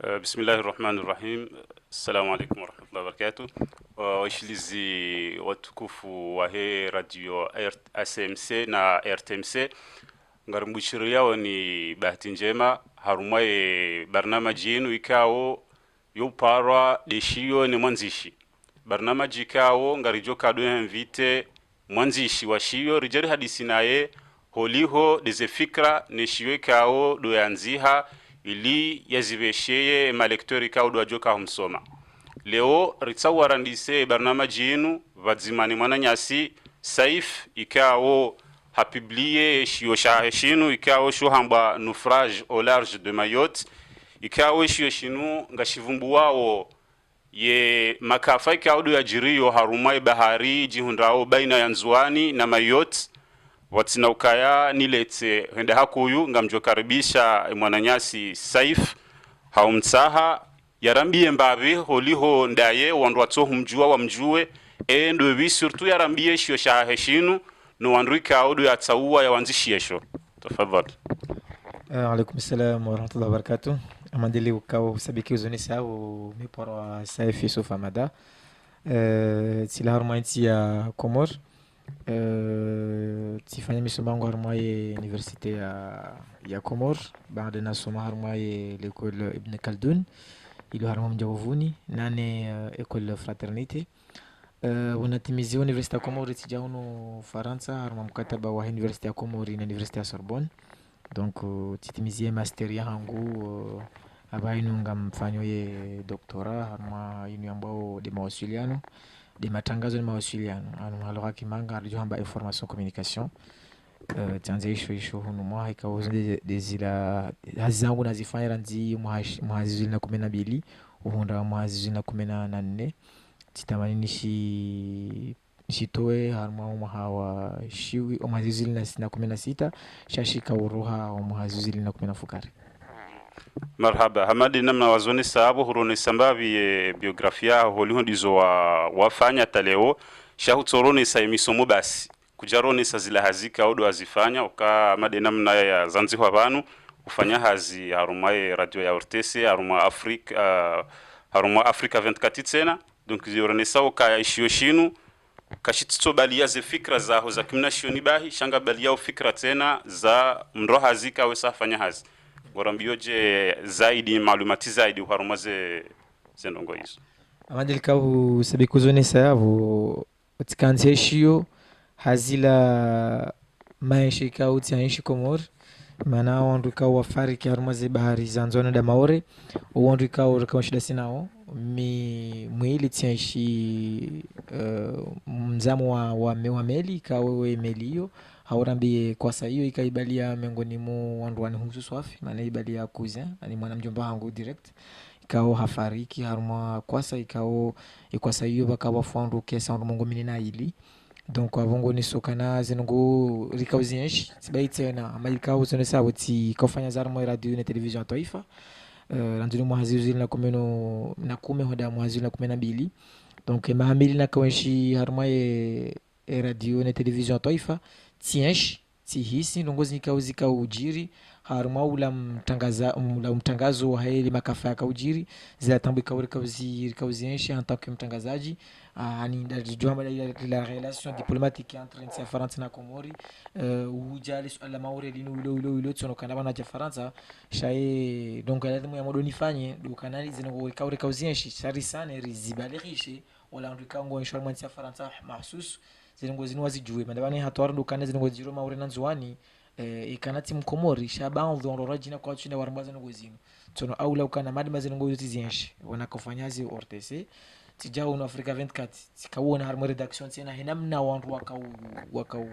Bismillahirrahmanirrahim. Assalamu alaikum warahmatullahi wabarakatuh. Washilizi watukufu wa he radio ACMC na RTMC, ngarimbushiri yao ni bahati njema harumaye barnamaji yenu ikao yuparwa deshiyo ni mwanzishi barnamaji ikao ngarijo kado ya mvite mwanzishi wa shiyo rijari hadisi naye holiho deze fikra neshiyo ikao do yanziha ili yazibesheye malektori kao do ajoka humsoma leo ritsawarandise barnamaji yenu vadzimani mwana nyasi saif ikao hapublié shio shaheshinu ikao shuhamba naufrage au large de Mayotte ikao shio shinu ngashivumbu wao ye makafa ikao do yajirio harumai bahari jihundao baina ya Nzwani na Mayotte watina ukaya nilete henda hakuyu ngamjokaribisha mwananyasi Saif haumtsaha yarambie mbavi holiho ndaye wandu watsohumjua wamjue endo vi surtout yarambie shio shaheshinu no wandrika audio ya tsaua ya wanzishiesho. Tafadhali. Alaikum salam wa rahmatullahi wa barakatuh. Amandeli ukao sabiki uzoni sao miporo wa Saif Yusuf Amada. Tila harmaiti ya Komor. Tifanya misoma wangu harmai universite ya Komor. Baada nasoma harmai l'école Ibn Khaldun. Ilo harmai mjawuvuni. Nane école fraternité. Unatimizia Universite ya Komori tijaunu Faransa haruma mkataba wa Universite ya Komori na Universite ya Sorbonne. Donc titimizie master yangu abainu ngamfanyo ye doktora haruma inu ambao de mawasiliano de matangazo ni mawasiliano anu haloka kimanga arjo hamba information communication. Tanze isho hunu mwa ikawo de zila hazangu nazifanya ranzi muhazizi na 12 uhunda muhazizi na 14 titamani nishitoe harma umahawa shiwi umahazuzili na 16 shashika uruha umahazuzili na 10 fukari. Marhaba hamadi namna wazoni sababu huroni sambavi biografia holiho dizo wafanya taleo shahutoroni sa emisomo basi kujaroni sa zila hazika odo azifanya uka hamadi namna ya zanziho abanu ufanya hazi haruma radio ya Ortese haruma Afrika 24 tena. Donc ziornesa uka ishio shinu kashitso balia ze fikra zaho za kimna shioni bahi shanga balia fikra tena za mro hazika wesa fanya hazi gorambioje zaidi malumati zaidi uharumaze zendongo hizo amadilika usabikuzone sayavu utikanze shio hazila maisha ikao tianshi Komor mana wandu ikao wafariki harumaze bahari za Nzwani da Maore wandu ikao rikawa shida sinao mwili tianshi mzamu wa meli ikawewe meli hiyo haurambi kwa saa hiyo ikaibalia miongoni mu wandu wani hususu wafi maana ibalia kuza ani mwana mjomba wangu direct ikao hafariki haruma kwasa ikao ikwasa hiyo bakawa fandu kesa wandu mungu minina ili donc avongo ni sokana zinungu rikauzienshi tibaitena ama ikao zone sawo ti kofanya zarmo radio na television Taifa ranzuni muhazizili na 10 hoda muhazizili na 12 donc mahamili na kawenshi harma radio na television Taifa tienshi tihisi ndongozi nikauzika ujiri harma ula mtangazo wa hili makafa ya kaujiri zila tambu ikauzienshi en tant que mtangazaji ani ndajua la relation diplomatique entre France na Komori ujali suala maure linu ulo tsono kana bana ja Faransa shaye donc lazima ya modoni fanye do kanali zino ikauzienshi sari sana rizibalirishe wala ndikango insurance ya Faransa mahsus zinongo wazijue mandabane hatwara do kana zinongo jiro maure na Nzwani ikanati mkomori shaban dhonro jina kwa chine warmbaza ngo zino tsono aula ukana madima zinongo yotizienshi wanakofanyazi Ortese tijao na Afrika 24 tikawona harmo redaction tena hinamna wandu wakau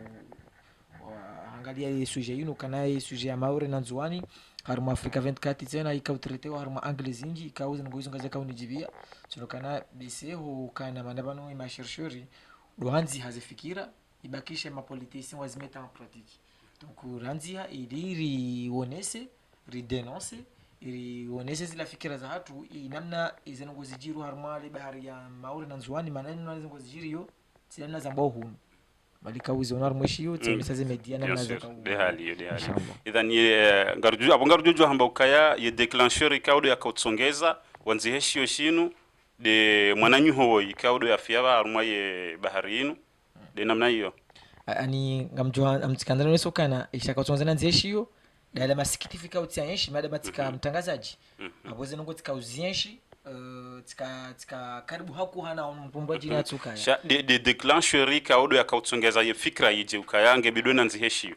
angalia sujet yinu kana sujet ya maure na Nzwani harmo Afrika 24 tena ikautrete harmo anglais inji ikauza ngo izonga zaka unijibia tsono kana bise ho kana mandabano ma chercheurs dohanzi hazifikira ibakishe mapoliticiens wazimeta en pratique donc ranzia ili onese ridenonce ili onese zila fikira za hatu namna izengo zijiru harmale bahari ya maure na Nzwani maneno na zengo zijiri yo tena zambao hunu malika uzi onar mweshio tsemisa media na bien mnaza sûr ka de hali inshallah. idhan ye ngarju hamba ukaya ye declencheur ikaudo yakautsongeza wanzi heshio shinu de mwananyuho ikaudo ya fiaba aruma ye bahari yinu de namna hiyo ani ngamjua amtikandana neso kana ishakatsonza na nzeshio dala masikitifica utianshi mada matika mtangazaji aboze nongo tika uzienshi tika karibu haku hana mpumba jina tsukaya sha de declencheur ikaudo yakautsongeza ye fikra yije ukayange bidona nzi heshio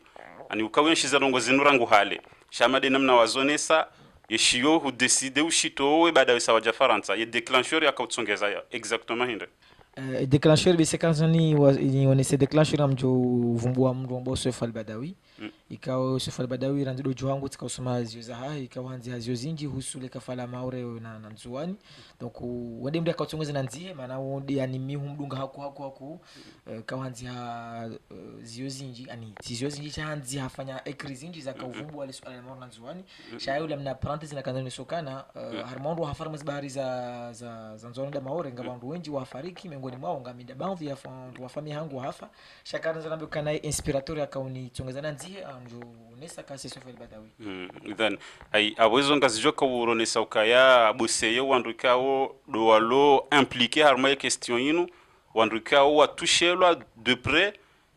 ani ukawenshi rongo zinurangu hale shamade namna wazonesa yeshiyo hu decide ushitowe baada ya sawaja faransa ye declencheur yakautsongeza ya exactement hinde declencheur bi sekanzani wanese declencheur amjo vumbua mndu ambao Seif Badawi ikao Seif Badawi randido johangu tikausoma zio za hai ikao hanzi hazio zinji husule kafala maure na nzuani donc wade mdu akautsongeza na nzie maana wode animi humdunga haku ikao hanzi ha zio zinji ani zio zinji cha hanzi hafanya ekri zinji za kauvumbua ale maure na nzuani shayo la mna parenthesis na kanzani sokana harmondo hafarma bahari za nzuani da maure ngabandu wengi wafariki miongoni mwao ngamida baadhi ya familia yangu hafa shakara zanambe kana inspirator akauni tsongezana nzie anjo nesa kasi Seif Badawi then ai awezo ngazijoka uronesa ukaya boseye wandukao do walo impliqué harma question yinu wandukao watushelwa de près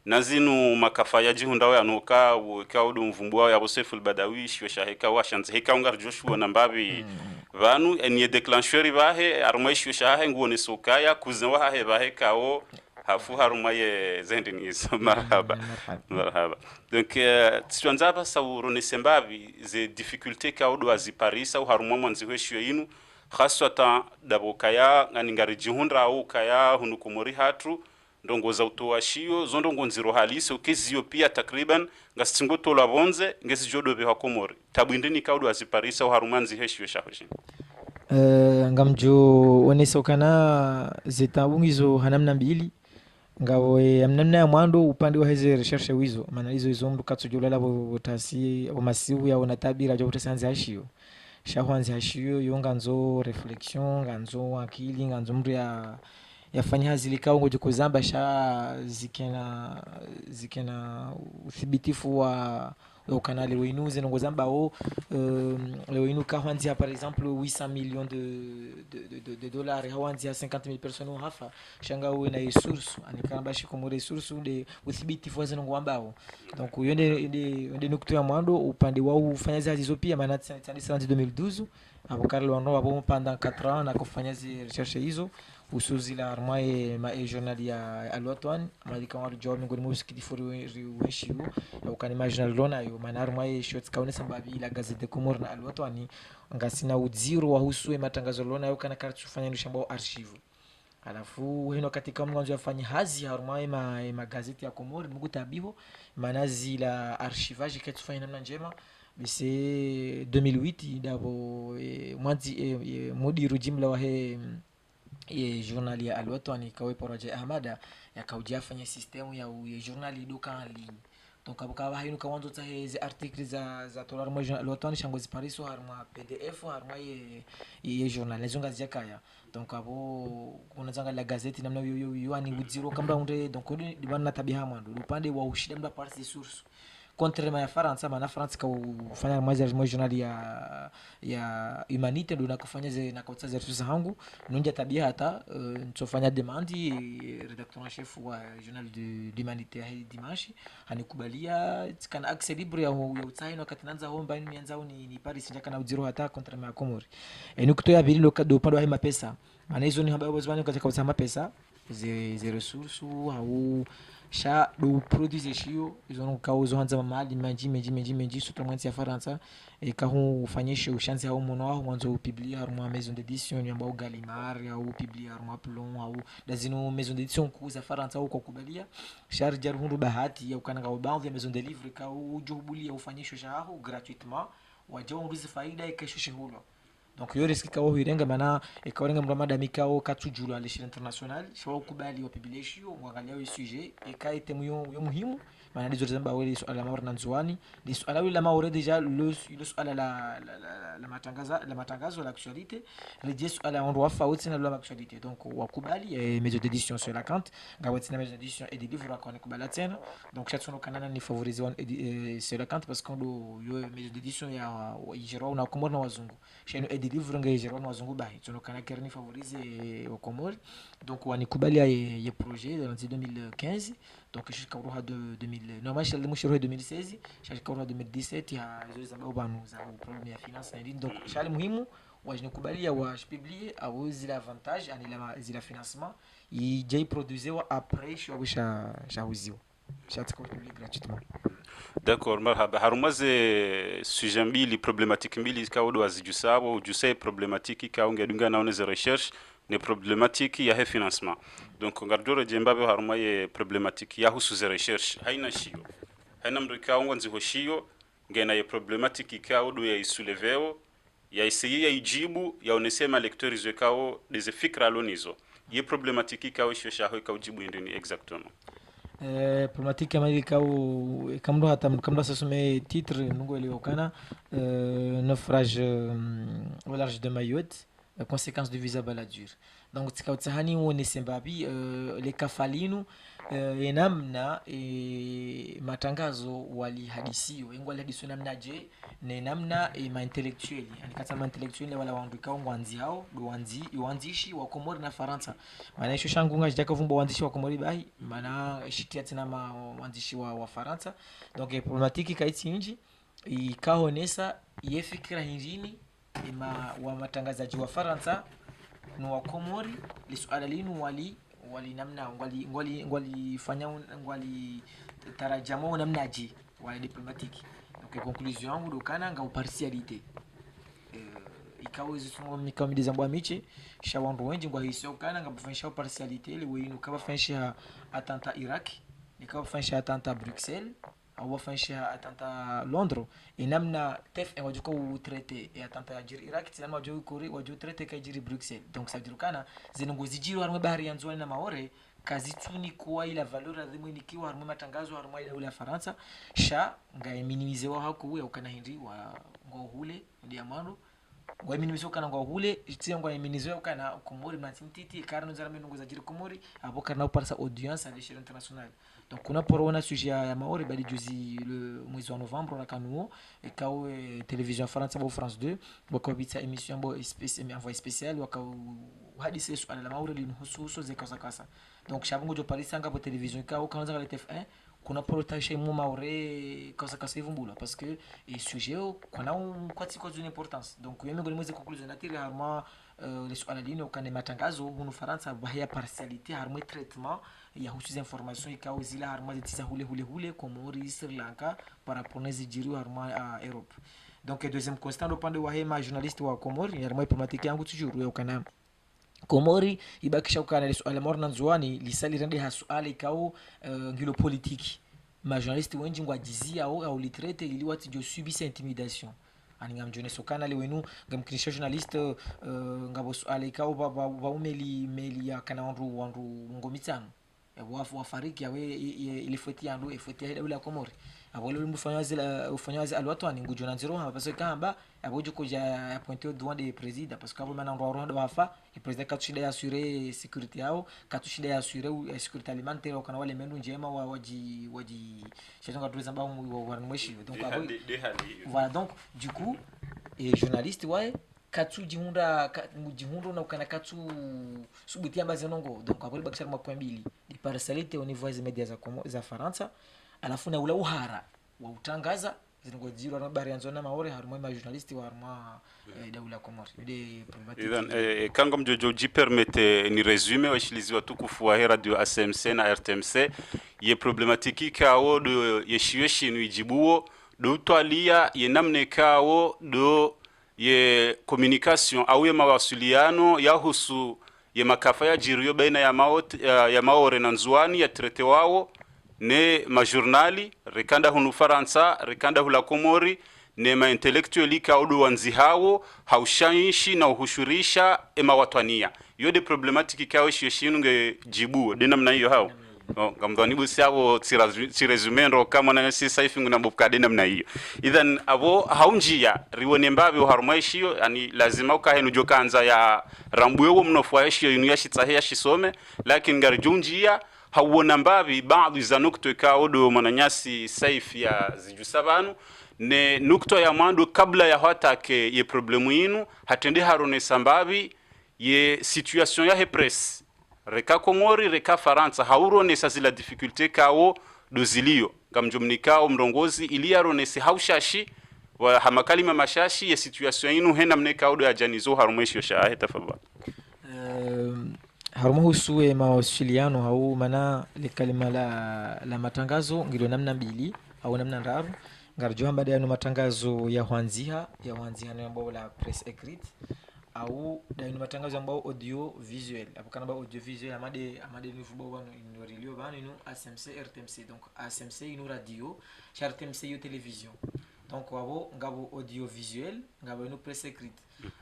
nazinu makafaya jihunda wa noka ukao do mvumbwa ya Seif Badawi shwe shaheka wa shanze heka ungar Joshua nambabi vanu enye declencheur bahe harma shwe shahe ngone sokaya kuzenwa hahe bahe kao hafu haruma ye zendiniz marhaba donc tsanzaba sawurone sembavi ze difficulté ka odo aziparisa haruma mwanzi hweshyo yinu khaswata dabokaya ngani jihundra au kaya hunukumori hatu ndongo za utowashio zondongo nziro halisi ukizio pia takriban ngastingoto la bonze ngezi jodo be hakomori tabwindini ka odo aziparisa haruma nzi heshyo shahoshin ngamjo onesokana zetabungizo hanamna mbili ngawe amnamna ya mwando upande wa heze recherche wizo maana hizo mdu katsujulala botasi masivu ya onatabira jo botasanzi hashio shahwanzi hashio yonga nzo reflexion nganzo akili nganzo mdu yafanya zilikao ngoje kuzamba sha zikena uthibitifu wa kanali wenuze ngo zamba le wenu kahwanzi par exemple 800 millions de dollars hawanzi 50,000 personnes hafa shanga na resource anikamba shiko resource de uthibitifu wa ngo ambao donc yende nukto ya mwando upande wao ufanya hizo pia maana tani 2012 hapo Karl wano hapo pendant 4 ans na kufanya recherche hizo usuzi la armaye ma journal ya alwatwan malika wa job ngoni musikiti fori riweshi au kan marginal lona yo maana armaye shots kaone sababu ila gazete Komor na alwatwani ngasina uziro wa husue matangazo lona yo kana kartu fanya nishambao archive alafu hino katika mwanzo yafanya hazi armaye magazeti ya Komor mugutabiho maana zila archivage ketufanya namna njema bise 2008 dabo mwanzi mudiru jimla wa he ye journal ya alwatwani kawe projet Ahmada yakaujafanya system ya journal iduka ali donc abukaba hinu kawanzo ta hizi article za tolar mo journal alwatwani shango zipariso harma PDF harma ye journal ezonga zikaya donc abo kuna zanga la gazeti namna yo ani uziro kamba unde donc dibana tabia hamando upande wa ushida mda parti source contrairement ya Faransa maana France ka ufanya mo journal ya humanité ndo nakufanya ze na kautsa za resources hangu nunja tabia hata nsofanya demandi redacteur en chef wa journal de l'humanité dimanche anikubalia kana access libre ya utsaino katinanza homba nianza ni Paris njaka na uziro hata contrairement ya Komori nikutoya bili lo kado upande wa mapesa maana hizo ni habari wazwani katika usama pesa ze resources au sha do produce shio izo kauzo hanza mali meji surtout mwanzi ya Faransa kahu ufanyishe ushanzi au mono wao mwanzo publier harma maison d'édition ambao Gallimard au publier harma Plon au dazino maison d'édition kuza Faransa au kukubalia shar jarhundu bahati au kana kwa baadhi ya maison de livre ka ujubulia ufanyishe shaho gratuitement wajao ruzi faida ikashushe hulo donc yo riski kawo hirenga mana ikawarenga mramada mikao katujulu à l'échelle internationale shwa kubali wa publication mwangalia yo sujet ikaite yo muhimu maana dizo zamba wale suala maore na nzuani li suala wale maore deja le suala la matangazo la actualité le suala on doit faire aussi na la actualité donc wakubali maison d'édition sur la cante ngawati na maison d'édition et des livres qu'on kubala tena donc chaque son canal ni favoriser sur la cante parce qu'on do yo maison d'édition ya ijiro na komor na wazungu cheno et des livres ngajiro na wazungu bahi tono kana kerni favoriser au komor donc wanikubali ya projet dans 2015 donc jusqu'à roha de 2000 normalement chez le mshiro 2016 jusqu'à roha 2017 ya hizo sababu banu za problem ya finance na donc shali muhimu wajinikubalia washpublier au zile avantage ani la zile financement ijai produire après shauziwa shatika public gratuitement. D'accord, marhaba. Harumaze sujet mbili problématique mbili kaodo azijusabo ujusai problématique kaunga dunga naone za recherche ne problématique ya financement. Donc ngardoro jembabe harumaye problématique ya husu za recherche haina shio. Haina mrika unga nziho shio ngena ye problématique kaodo ya isuleveo ya essayer ya ijibu ya onesema lecteurs wekao des fikra lonizo. Ye problématique kao shio shaho ka ujibu ndini exactement. Problématique kama ile kao kamdo hata kamdo sasume titre nungo eliokana naufrage au large de Mayotte, conséquences du visa baladure. Donc tikautahani wone sembabi le kafalinu namna matangazo walihadisiwa ingo walihadisiwa namna je ne namna ma intellectueli yani kata ma intellectueli wala waandika ngwanzi hao wanzishi wa Komori na Faransa maana hicho shangu ngaje dakavumba wanzishi wa Komori bahi maana shitia tena ma wanzishi wa Faransa donc problematiki kaiti inji ikaonesa yefikira hinjini wa matangazaji wa Faransa no wa Komori lisuala linu wali namna ngwali fanya ngwali tarajamo namna ji wali diplomatique donc conclusion yangu dokana nga partialité ikawezi tungo mikami dezambo amiche shawandu wengi ngwa hisio kana nga bufanyisha partialité ile wenu kaba fanyisha attentat Iraq nikaba fanyisha attentat Bruxelles au wafanyisha attentat Londres inamna TF1 wajuko utrete ya attentat jiri Iraq tena wajuko kuri wajuko trete ka jiri Bruxelles donc ça dirukana zinungo zijiro harimo bahari ya nzwani na maore kazi tuni kuwa ila valeur adhimu nikiwa harimo matangazo harimo ila ule Faransa sha nga minimize wa hako ya ukana hindi wa ngo hule ndia mando ngwa minimize ukana ngo hule tia ngwa minimize ukana Komori matintiti karno za menungo za jiri Komori abo kana parsa audience à l'échelle internationale. Donc kuna porona sujet ya maori bali juzi le mwezi wa Novembre na kanuo ekao television France ba France 2 wakabita émission bo envoyé spécial wakao hadisi swala la maori linhususu zekasakasa. Donc shabungo jo parisanga bo television ekao kanaza la TF1 kuna porotage mu maori kasakasa ivumbula parce que et sujet kuna kwati kwa une importance. Donc yeme ngoni mwezi conclusion natiri harma le swala lino kana matangazo hunu Faransa bahia partialité harma traitement ya husu information ikao zila harma zitiza hule Komori Sri Lanka par rapport à zijiru harma à Europe. Donc deuxième constat upande wa hema journaliste wa Komori harma diplomatique yangu toujours ya kana Komori ibakisha ukana swala morna nzwani lisali rende hasuala ikao ngilo politique ma journaliste wengi ngwajizia au litrete ili wati jo subisse intimidation aninga mjone sokana le wenu ngamkinisha journaliste ngabo swala ikao ba umeli ya kana wandu ngomitano wafu wafariki yawe ilifoti yandu ifoti ya ule Komori abole ufanyazi alwatwani ngujona nziro hapa parce que kamba abojo koja pointer au devant des présidents parce que abo mana ndo ndo wafa le président katushida ya assurer sécurité yao katushida ya assurer sécurité alimentaire kana wale mendu njema waji chezanga tuweza ba mweshi donc abo voilà donc du coup et journaliste ouais katu jihundo na ukana katu subutia bazi nongo donc abole bakishara mwa point mbili di partialité au niveau des médias za Faransa alafu na ule uhara wa utangaza zingo jiro na bari anzona maore harimo ma journaliste wa harimo daula Komori de problématique kanga mjojo ji permette ni resume washilizi watukufu wa radio ACMC na RTMC ye problématique kao de yeshiweshi ni jibuo do twalia ye namne kao do ye communication au ye mawasiliano ya husu ye makafa ya jirio baina ya maore na nzwani ya trete wao ne majurnali rekanda hunu Faransa rekanda hula Komori ne ma intellectuali ka odu wanzi hao haushanyishi na uhushurisha ema watwania yode problematiki kao shiyeshinunge jibu de namna hiyo hao ngamdoni busi abo tirezumendo kama na si saifi nguna bukade namna hiyo idhan abo haunjia riwone mbabe harmaishio yani lazima ukahenu jokanza ya rambwewo mnofuaishio inu yashitsahe shisome lakini ngarjunjia hawona mbabi baadhi za nukto ikaodo mananyasi saifi ya zijusabanu ne nukto ya mwandu kabla ya hatake ye problemu inu hatende harone sambabi ye situation ya hepres reka Komori reka Faransa haurone sasa la difficulté kao dozilio kamjumnikao mrongozi iliarone si haushashi wa hamakalima mashashi ya situation inu hena mnekao do ya janizo harumesho shahe tafadhali haruma husuwe mawasiliano hau mana le kalima la matangazo ngilo namna mbili au namna ndaru ngarjo baada ya matangazo ya hwanzia ni ambao la press écrite au daino matangazo ambao audio visuel hapo kana audio visuel amade nifubo bano inorilio bano ino ASMC RTMC donc ASMC ino radio RTMC yo télévision donc wabo ngabo audio visuel ngabo ino press écrite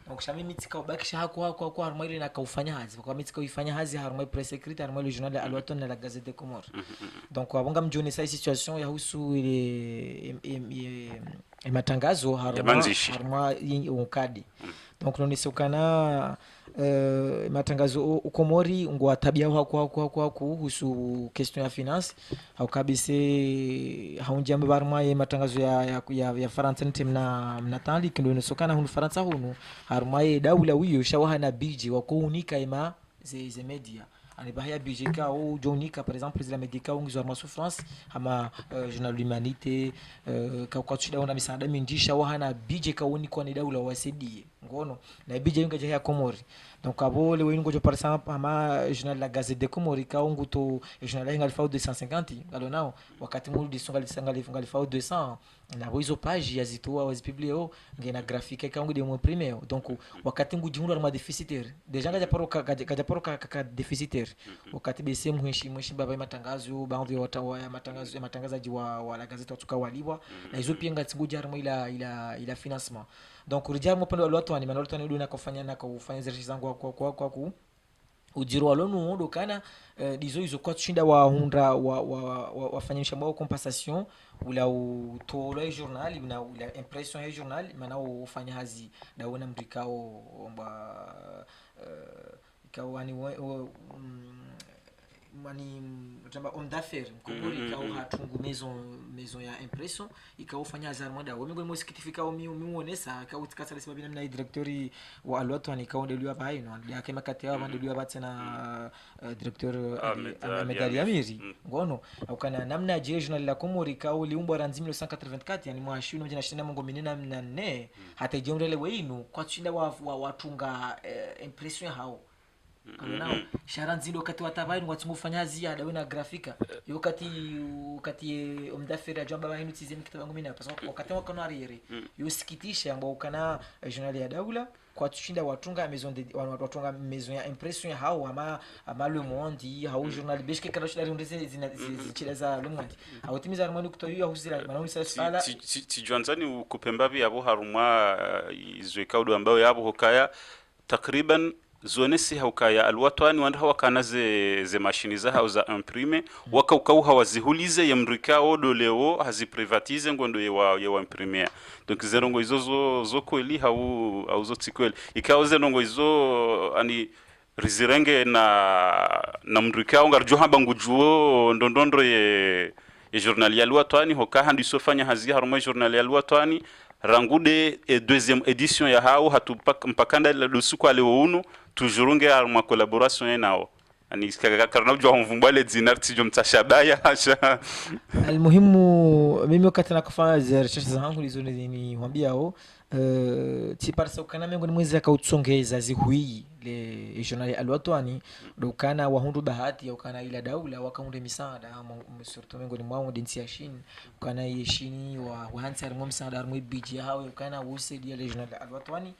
donc shami mitika ubakisha hako haruma ile na kaufanya hazi kwa mitika uifanya hazi haruma press écrite haruma le journal Al Watan na la Gazette des Comores donc wabo ngamjone sa situation ya husu ile matangazo haruma ukadi donc nonisokana matangazo ukomori ngwa tabia kwa kuhusu question ya finance au kabise haunjamba barma ye matangazo ya Faransa ntemna mnatali kindo nisokana hunu Faransa hunu harma ye dawla wiyo shawaha na biji wako unika ima ze media ani bahia bijeka ou jonika par exemple les médica ou ngizwa souffrance ama journal l'humanité kwa tushida una misaada mindisha wa hana bijeka woni kwa ni daula wasidie ngono na bije yunga ya Komori donc abo le wingo jo par exemple ama journal la Gazette des Comores ka nguto journal la ngalfa 250 ngalonao wakati mu disonga ngalfa 200 na hizo page yazitoa wazipublio ngena graphique ka ngude mo primaire donc wakati ngujingu na déficitaire déjà kaja paro ka déficitaire wakati bese mheshimu baba matangazo baadhi ya matangazaji wa la Gazette watuka waliwa na hizo pia ngatinguja harimo ila financement donc urija mo pendo watu ani manolo tani na kufanya exercice zangu kwa ujiro walonu ndo kana dizo hizo kwa tushinda wa hundra wafanyisha mbao compensation ula utolo journal na ula impression ya journal maana ufanya hazi daona mrikao omba ikawani mani tamba homme d'affaires Komori kao hatungu maison ya impression ikaufanya hazard mwada wami ngoni mosikitifica mimuonesa ka utikasa sababu namna directori wa Al Watan ikaondeliwa pa ino ya kema kati yao bandeliwa batena directeur Ahmed Amiri ngono au kana namna je journal la Komori kao liumbwa ranzi 1984 yani mwashu no jina shina mongo minena mnane hata jondele weinu kwa tushinda watunga impression hao nao sharanzindo kati watabaini watungufanya ziada wena grafika yokati omdaferi ajwa baba hinu tizeni kitabangu mina parce wakati wakano ariere yosikitisha ambao kana journal ya daula kwa tushinda watunga maison ya impression ya hao ama Le Monde hao journal beshke kana shida ndeze zinacheza Le Monde au timiza harmoni kutoyua huzira manauni sala tijwanzani ukupembavi yabo haruma izwekaudo ambao yabo hokaya takriban zonesi haukaya Al Watan wanda hawakana ze mashini za hauza imprime wakau hawazihulize ya mrikao doleo hazi privatize ngondo ya imprimer donc zerongo izo zo kweli au zo tikweli ikao zerongo izo ani rizirenge na mrikao ngarjo hamba ngujuo ndondondro ye journal ya Al Watan hoka handi sofanya hazi haruma journal ya Al Watan rangude deuxième édition ya hao mpakanda la dosuko leo uno toujours ma collaboration nao ani karna jwa mvumbale zinarti jom tashabaya hasha almuhimu mimi wakati nakufanya research zangu hizo ni mwambia hao tiparsa ukana mengo ni mwezi akautsongeza zihui le journal Al Watan dokana wahundu bahati ukana ila daula wakaunde misaada surtout mengo ni mwao densi ya shini ukana yeshini wa hansar mumsaada armwe biji hao ukana usaidia le journal Al Watan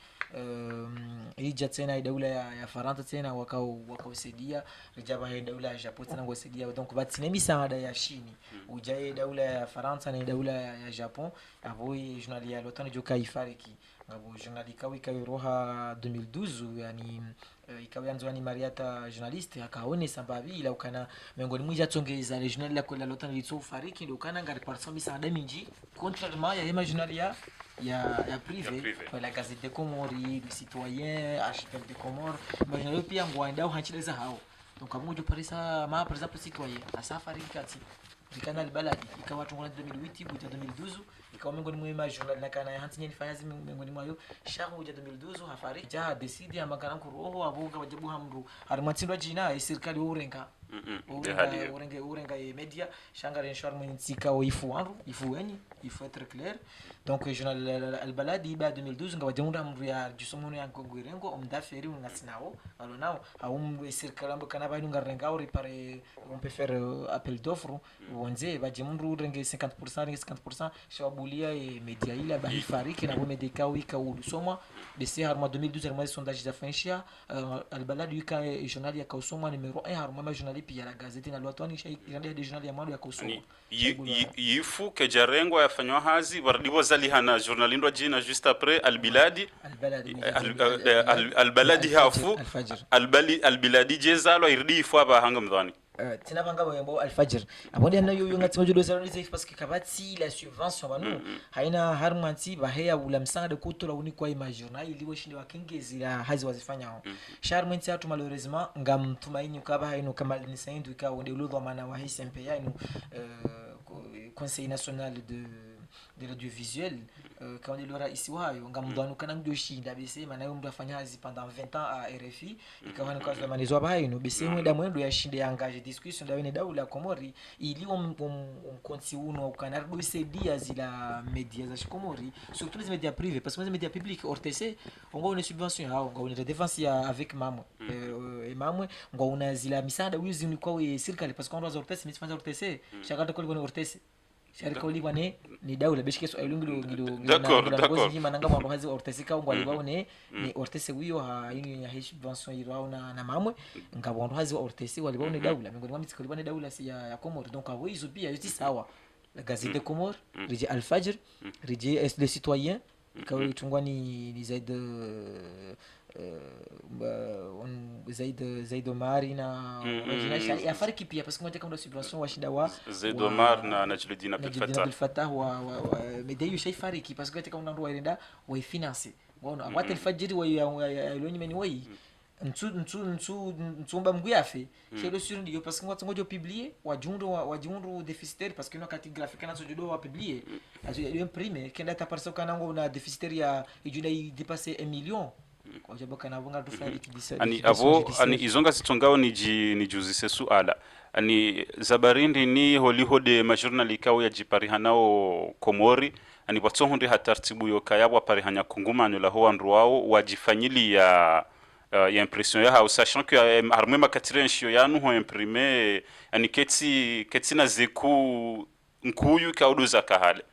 ija tena daula ya Faransa tena wakausaidia rijaba ya daula ya Japan tena ngosaidia donc batine misaada ya shini ujaye daula ya Faransa na daula ya Japan avo journal ya Al Watan joka ifariki ngabo journal ikawa ikawiroha 2012 yani ikawa yanzo ni mariata journaliste akaone sababu ila ukana miongoni mwija tongeza le journal la kwenda lota litso fariki ndio kana ngari parson misanda minji contrairement ya journal ya privé kwa la Gazette des Comores, le Citoyen, Archipel des Comores mais journal pia ngwanda uhanchileza hao donc amunjo parisa ma par exemple Citoyen asafari kati Rikana Albaladi ikawa tungona 2008 buta 2012 ikawa miongoni mwa journal na kana hantinya nifanyazi miongoni mwayo shahu ya 2012 hafari ja decide amakana kuroho abuga wajibu hamru harmatindwa jina serikali urenga urenga media shangare nshwar mwinsika ifu enyi il faut être clair donc journal Albaladi ba 2012 ngawa jamunda hamru ya jusomono ya ngwirengo omdaferi ungasinao alonao haum serikali ambo kana ba ngarenga ori pare on peut faire appel d'offre wonze bajimuru renge 50% shabulia e media ila bahifariki na medika wika ulusomwa bese harma 2012 harma sondage za fanisha Albaladi wika journal ya kausomwa numero 1 harma journal pia la gazeti na lwatwani irande de journal ya mado ya kausomwa yifu ke jarengo yafanywa hazi wardibo zalihana journalindwa jina juste après Albaladi hafu Albaladi jezalo irdi ifu aba hanga mdhani tina banga bo Alfajr abonde na yo ngati mojo dozaro ni parce que kabati la subvention banu haina harmanti baheya ula msanga kutola uni kwa ima journal iliwe shinde wakengezi la hazi wazifanya hao sharmanti atu malheureusement ngam tumaini ukaba haino kama ni saindu ikawa ndio ludwa maana wa SMP yaino Conseil national de l'audiovisuel quand il aura ici wayo ngamdwanu kana mjoshinda bese maana yo mtu afanya hazi pendant 20 ans à RFI ikawa ni kwa manezo abayo no bese mwenda mwendo ya shinde engage discussion dawe ni daula Komori ili konti uno ukanardo sedia zila media za Komori surtout les médias privés parce que les médias publics RTC on a une subvention hao on a défense avec mamwe mamwe ngo una zila misanda wizi ni kwa serikali parce que on doit RTC mitfanya RTC shakata kwa ni RTC sharika wali wane ni daula beshike so ayulungu d'accord hii mananga mambo hazi ortesika ngo aliwao ni ortese wiyo ha yini ya subvention irao na mamwe ngabondo hazi ortese waliwao ni daula miongoni mwa mitiko liwane daula si ya Komoro donc avo hizo pia yote sawa la Gazette des Comores rije Alfajr rije le Citoyen ikawa itungwa ni zaid Zaid Omar na ya fariki pia parce que ngoja kama subvention wa shida wa Zaid Omar na Najluddin Abdel Fattah wa medeyo shay fariki parce que ngoja kama ndo waenda wa finance ngono amata Alfajr wa lonyi meni wai ntsumba mguyafe shelo sur ndio parce que ngoja publier wajundu déficitaire parce que no kati graphique na sojodo wa publier azo ya imprimer kenda ta parce que kanango na déficitaire ya ijuna dépasser 1 million kwa sababu kana bunga tufanye kidisa ani izonga sitongao ni juzise suala ani zabarindi ni holihode majournal ikawo ya jipari nao Komori ani watsonde hatartibu yokayabwa pari hanya kungumanyo la ho andro wao wajifanyili ya impression ya hao sachant que armwe makatirenshio yanu ho imprimer ani ketsi na zeku nkuyu kauduza kahale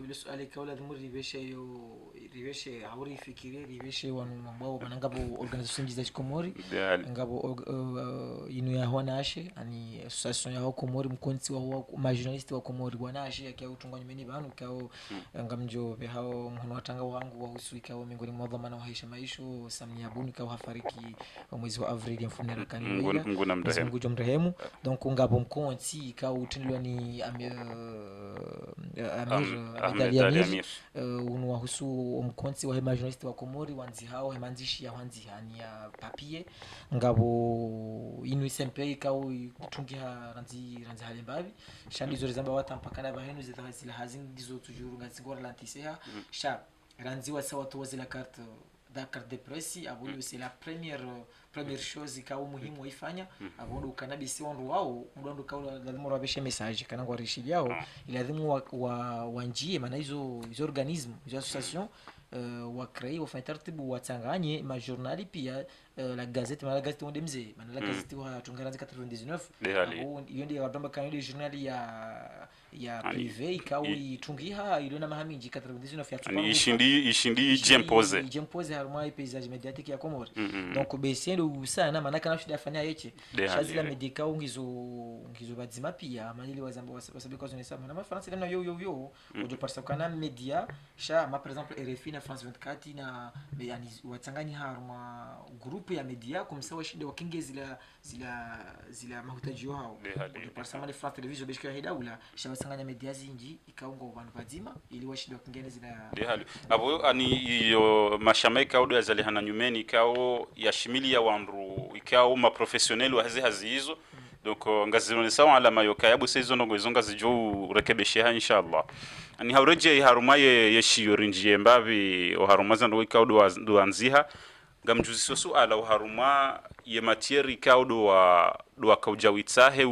السؤال كولا دمر ribeshe hauri fikire ribeshe wanu ambao manangabo organisation za Komori ngabo inu ya wanashe ani association ya Komori mkonzi wa majournalist wa Komori wanashe yakiwa utungwa nyumeni banu kao ngamjo be hao mhono watanga wangu wa usuika wa miongoni mwa dhamana wa Aisha Maisho Samia Buni kao hafariki mwezi wa Avril mfunera kanini Mungu mrehemu donc ngabo mkonzi kao utindwa ni Amir unuwahusu mkonzi wa majournalist wa Komori wanzi hao hemanzishi ya wanzi hani ya papie ngabo inu SMP ikao kutungia ranzi halimbabi shandi zore zamba watampakana bahenu zitazila hazing dizo tujuru ngazingora lantiseha sha ranzi wa sawa to zila carte de presse abo c'est la première chose ikao muhimu waifanya abo ukanabisi wandu wao mdondo kao lazima wabeshe message kana kwa rishili yao lazima wanjie maana hizo organisme hizo association wa créer wafanya taratibu watanganye ma journali pia la gazette mala gazette onde mzee maana la gazette wa tungaranza 99 Dehali. au hiyo ndio wadamba kan ile journal ya privé ikawi tungiha ile na mahaminji 99 ya ani ishindi jempose harmai paysage médiatique ya Comores donc besendo sana maana kana shida fanya yeche shazi la medica ngizo bazima pia manili wazamba wasabe kwa zone sama na France na yo ojo parsa kana media sha ma par exemple RFI na France 24 na yani watangani harma groupe ya media kumsawa shida wakinge zila mahutaji hao ojo parsa ma France television beshika hidaula sha watanganya media zinji ikaungo vanhu bazima ili washida wakingene zila dehali abo ani iyo mashama ikao ya zalihana nyumeni ikao ya shimili ya wandu ikao ma professionnel wa hazi hizo donc ngazilone sawa ala mayoka yabo sezo ngo izonga zijo rekebesha inshallah ani haureje harumaye yeshiyo rinjiye mbavi o harumaza ndo ikao do anziha ngamjuzi sosu ala o haruma ye matieri ikao do akaujawitsahe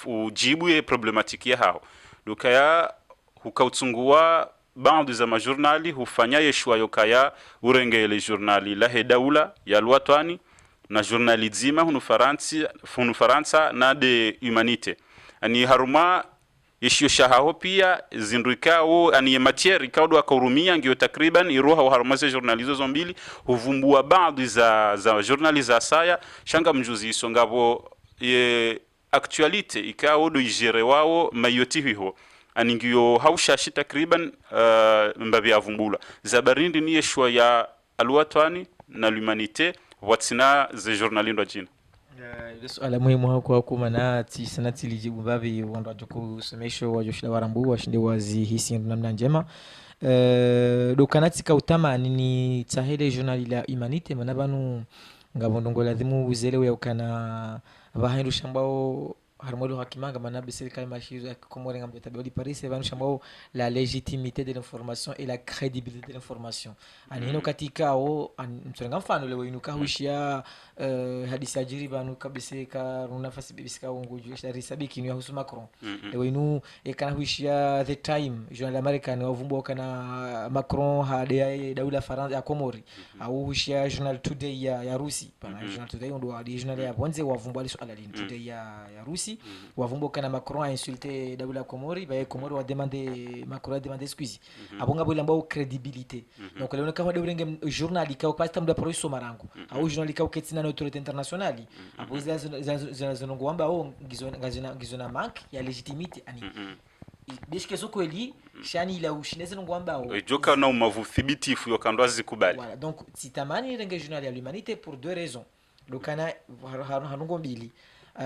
ujibu ye problematiki ya hao dukaya hukautungua baadhi za majurnali hufanya yeshwa yokaya urengele jurnali la hedaula ya lwatwani na jurnali zima hunu Faransa na de humanite ani haruma yeshio shahaho pia zinduikao ani matieri kaudo akaurumia ngio takriban iroha haruma za jurnali zo mbili huvumbua baadhi za jurnali za saya shanga mjuzi isongavo ye actualite ikao do ijere wao mayotihiho aningio haushashi takriban mbavi avumbula zabarindi ni yeshwa ya alwatwani na l'humanité watsina ze journalindo jina swala muhimu hako kumana sanati lijibu bavi wanda joko somesho wajoshida warambu washinde wazi hisi namna njema dokanati ka utama ni tsahele journal la humanité manabanu ngabondongo lazimu uzelewe ukana bahindu shambao harmodo hakimanga manabe serikali mashizo ya Komore ngam tabeli Paris evanu shambao la légitimité de l'information et la crédibilité de l'information ani hino katika o mtrenga mfano leo inuka hushia hadisi ajiri banu kabise ka nafasi bibisika unguju shari sabiki ni husu Macron leo inu ekana hushia the time journal american wavumbo kana Macron hade daula France ya Komori au hushia journal today ya Rusi pana journal today ndo hadi journal ya bonze wavumbo ali swala lini today ya Rusi wavumbo kana Macron a insulté daula Komori ba Komori wa demander Macron a demander excuse abonga bole ambao crédibilité donc leo kama de urenge journal ikao pasta mda proiso marango au journal ikao ketina na autorité internationale abo zanongo amba o ngizona manque ya légitimité ani bishike soko eli shani ila ushineze ngo amba o joka na umavuthibitifu yokandwa zikubali voilà donc sitamani renge journal ya l'humanité pour deux raisons lokana hanungo mbili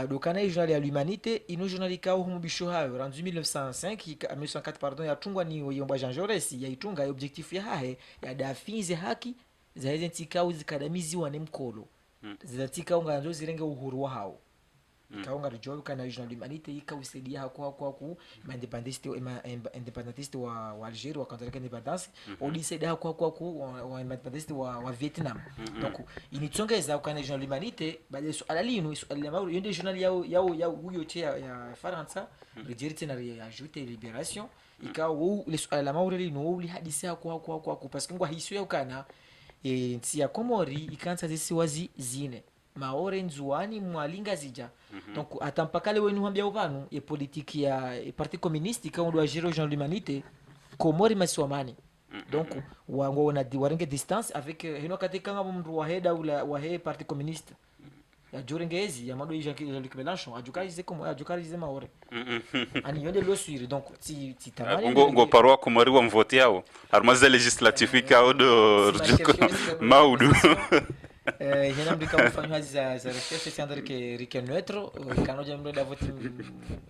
dokana journal ya l'humanité ino journal ikao humubisho hayo rendu 1904 pardon ya tungwa ni yomba Jean Jaurès ya itunga objectif ya hahe ya dafinze haki za hizo ntikao zikadamizi wane mkolo zinatika unga nzo zirenge uhuru wa hao kaunga rijoyo kana journal l'humanité ikawusaidia hako ku independentiste wa Algeria wa contre independence odisaidia hako ku wa independentiste wa Vietnam donc initsongeza kana journal l'humanité bale swala lino swala mauru yende journal yao huyo tia ya Faransa redirite na ajouter libération ikawo le swala mauru lino uli hadisi hako parce que ngwa hiso ya kana nsi ya Komori ikanza zisiwazi zine maore nzuani mwalinga zija donc atampaka le wenu hambia ubanu e politique ya parti communiste ka ndo agir Jean l'humanité Komori maswamani donc wango na warenge distance avec hino katika ngabo mndu wa heda ula wa he parti communiste ya jorengezi ya mado Jean-Luc Mélenchon ajukarize como ajukarize maore ani yonde lo suivre donc ti tamari ngo parwa Komori wa mvote yao armaze législatif ka odo maudu hena mbika mfanywa za recherche sandre ke Riken Neutro kanoja mdo davoti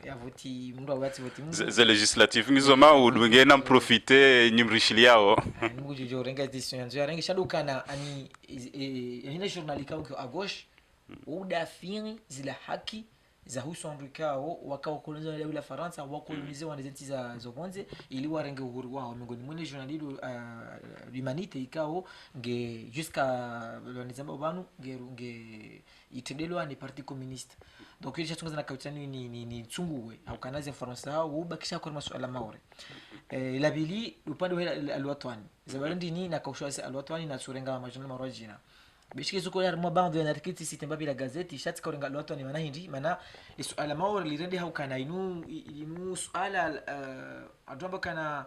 ya voti mdo awati voti za législatif ngizo maudu ngena profiter nyimrishili yao ngujo jo renga edition yanzu ya renga shadukana ani hena journalika uko à gauche udafini zila haki za huso andikao wakawakoloniza daula Faransa wakolonize wanazenti za zobonze ili warenge uhuru wao miongoni mwa journalido l'humanité ikao nge jusqu'à l'onizamba banu nge itendelwa ni parti communiste donc ile chatunga na kautani ni tsunguwe au kanaze Faransa au bakisha kwa masuala maore la bili upande wa alwatwani zabarindi ni na kaushwa alwatwani na tsurenga majina marojina bishike zuko ya mwa bando na tikiti sitemba bila gazeti shati ka urenga lwatu ni mana hindi mana isuala mao lirende hau kana inu suala adwamba kana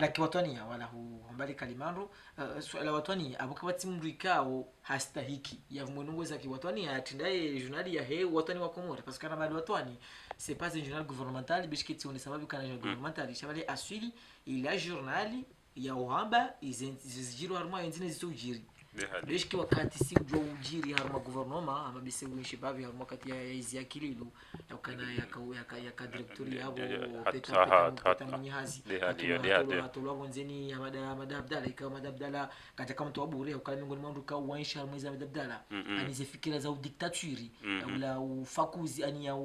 laki watania wala humbali kalimando suala watani abukabati mrikao hastahiki ya mwenongo za kiwatani atindaye journal ya he watani wa Komoro parce que kana bali watani c'est pas un journal gouvernemental bishikiti on sababu kana journal gouvernemental shabali asili ila journal ya uhamba izijiro harma yenzine zisujiri bishiki wakati si ujua ujiri harma guvernoma ama bise uishi bavi harma kati ya izi akililu yakana ya directori yabo peta mnyazi atolwa wonzeni ya madabdala ikawa madabdala katika mtu wabure ukala miongoni mwa nduka uaisha harma za madabdala ani zifikira za udiktaturi wala ufakuzi ani ya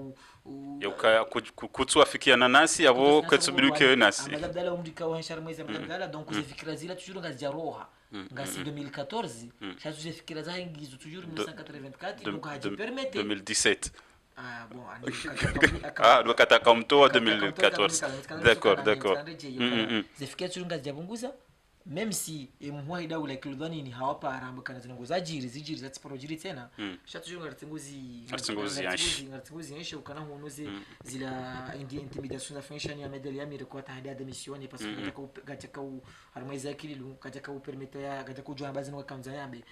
kutsuafikiana nasi abo kwetsubiruke nasi madabdala umdika uaisha harma za madabdala donc zifikira zila tujuru ngazijaroha ngasi 2014 chaque fikira za ingizo toujours 1984 donc haji permettre 2017 bon wakati akamtoa 2014 d'accord zifikira tujuru ngazijabunguza même si muhaida ule kilodhani ni hawapa arambo kana zinongoza zijiri za tipolojiri tena shatu ngatinguzi yeshe ukana huonoze zila intimidation za function ya medali ya mire kwa tahadi de mission parce que katika harmaiza akililu katika permettre ya katika kujua bazi no kanza yambe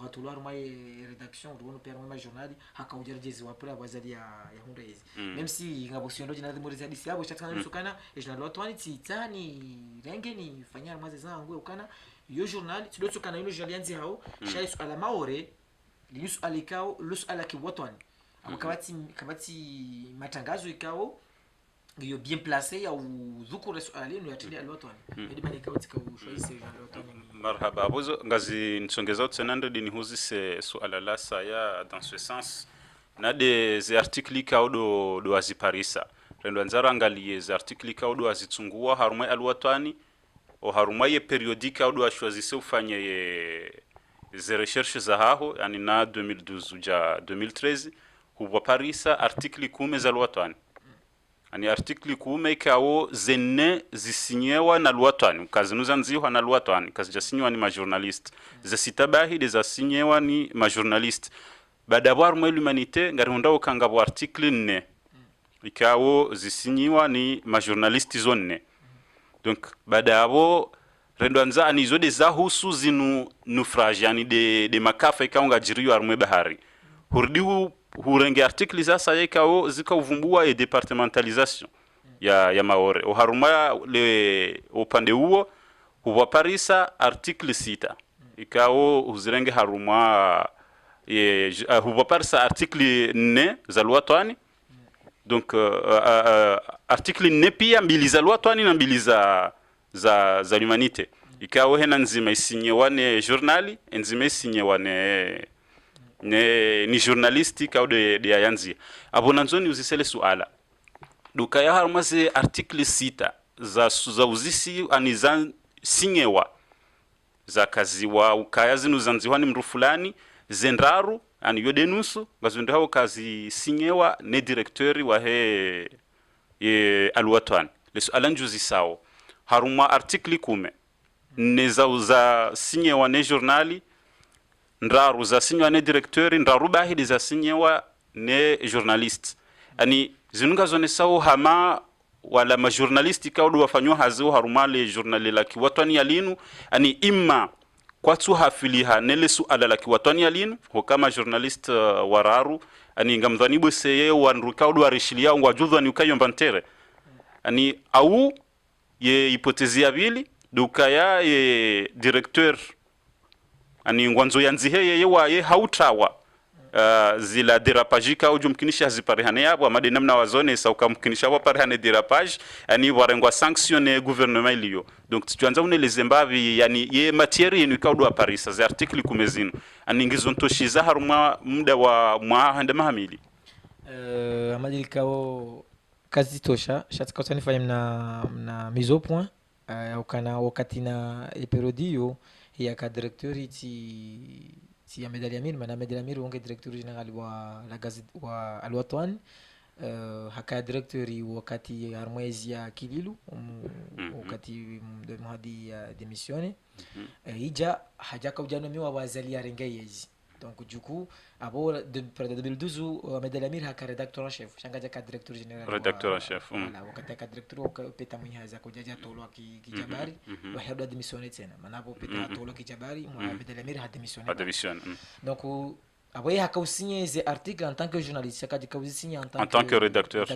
hatu harmai redaction runo pia harmai journal hakaujerejezi wa pula wazali ya hunda hizi même si ngabosiondo jina de moriza disi yabo shatu kana sukana journal watu titani renge ni fanya harmai zangu ukana yo journal tidotso kana ino journal yanzi hao shaisu ala maore lisu alikao lusu ala kiwatwani kabati matangazo ikao yo bien placé ya udhukure swali no yatende alwatwani ndi bani kautika ushwaise alwatwani marhaba bozo ngazi nsongeza tsenande dini huzise suala la saya dans ce sens na des articles kao do aziparisa rendo nzara angalie za articles kao do azitsungua harumwe alwatwani o harumaye periodique au doit choisir ufanye ze recherche za haho yani na 2012 uja 2013 huwa parisa article 10 za lwatani ani article 10 ikao zenne zisinyewa na lwatani kazinuza nziho na lwatani kazijasinywa ni majournalist za sitabahi de zasinyewa ni majournalist baada ya l'humanité ngarunda ukangabo article 4 ikao zisinyiwa ni majournalist zonne donc baada yabo rendo anza anizo de zahusu zinu naufrage yani de makafa ikaunga jiriyo armwe bahari hurdi hurenge article za saya ikao zikauvumbua e departementalisation ya maore o haruma le upande huo huwa parisa article 6 ikao uzirenge haruma huwa parisa article 4 za lwatwani donc article 4 pia mbili za lwatwani na mbili za l'humanité ikao hena nzima isinyewane journali nzima isinyewane ni journalisti kao de yanzi abonanzoni uzisele suala duka ya harmaze article 6 za uzisi anizan sinyewa za kaziwa ukaya zinu zanziwa ni mru fulani zendraru ani yo denusu ngazonde hao kazi sinyewa ne directeur wa he alwatan lesu alanjuzi sao haruma article 10 neza za sinyewa ne journali ndaru za sinyewa ne directeur ndaru bahidi za sinyewa ne journalist ani zinunga zone sao hama wala ma journalisti kaudu wafanywa hazo haruma le journali la kiwatani yalinu ani imma kwatu hafiliha nele suala la kiwatani yalinu ho kama journalist wararu ani ngamdhanibu seye wanrukaudu warishilia ngwajudhu ani ukayomba ntere ani au ye hipotezi ya bili duka ya directeur ani ngwanzo yanzihe ye waye hautawa zila derapajika ujumkinisha haziparehane yabo amade namna wazone sa ukamkinisha waparehane derapage ani warengwa sanctionner gouvernement iliyo donc tuanza unele zembavi yani ye matiere yenu kaudwa parisa za article kumezino ani ngizontoshi haruma muda wa mwahanda mahamili amadi kao kazi tosha shatika utanifanya mna mise au point ukana wakati na eperodio ya ka directeur ti ya medali amir mana medali amir wonge directeur general wa la gazette wa alwatwan haka directori wakati harmwezi ya Kililu wakati mhadi ya demisione ija hajaka ujanomiwa wazali ya rengeyezi donc du coup abo de 2012 Ahmed Elamir haka redacteur en chef shanga jaka directeur général rédacteur en chef wala wakati ka directeur peta mwenyaza kujaja tolo kijabari wa hado demisione tena manapo peta tolo kijabari Ahmed Elamir ha demisione donc abo haka usinye ze article en tant que journaliste haka jaka usinye en tant que rédacteur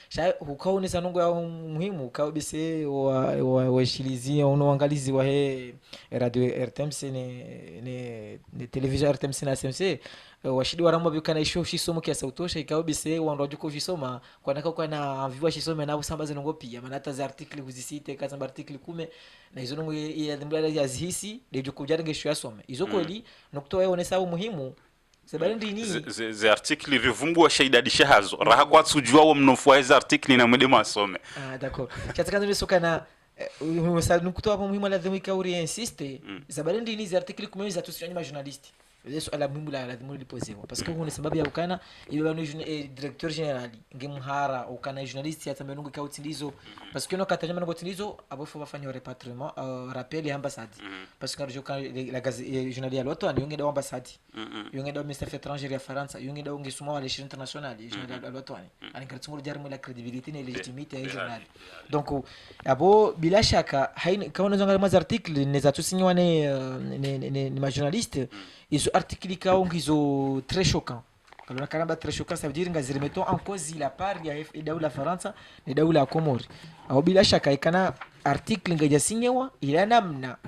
sha hukaone sanongo ya muhimu kabisa wa shilizi unaangalizi wa he radio RTMC ne television RTMC na SMC washidi waramwa bikana isho shisomo kia sautosha ikabisa wando juko shisoma kwa naka kwa na viwa shisoma na usambaza ngo pia maana hata za article huzisite kaza article 10 na hizo ngo ya ndimla ya zihisi de juko jaringe sho yasome hizo kweli nokto yao ne sababu muhimu ze artikli rivumbua shaidadisha hazo raha kwa tsujua wa mnofua hizo artikli na mwede masome d'accord chatakana nisoka na umesal nukuto hapo muhimu la dhimika uri insiste zabari ndini za artikli kumeza tusinyanyima journaliste leso ala muhimu la lazima lipozewa parce que kuna sababu ya ukana ibe directeur général ngemhara ukana journaliste hata menungu ka utilizo parce que no katanyama ngo utilizo abofu bafanya repatriement rappel ya ambassade parce que quand la gazette journal ya loto ani ngeda ambassade ngeda ministère des étrangers ya France ngeda ngisuma wale shirika international journal ya loto ani kartumur jarmu la crédibilité et légitimité ya journal donc abo bila shaka haina kama unazangalia ma article neza tusinywa ne ma journaliste izo articles kao ngizo très choquant kalona karamba très choquant ça veut dire ngazire mettons en cause la part ya daula Faransa ni daula Komori au bila shaka ikana article ngaja sinyewa ila namna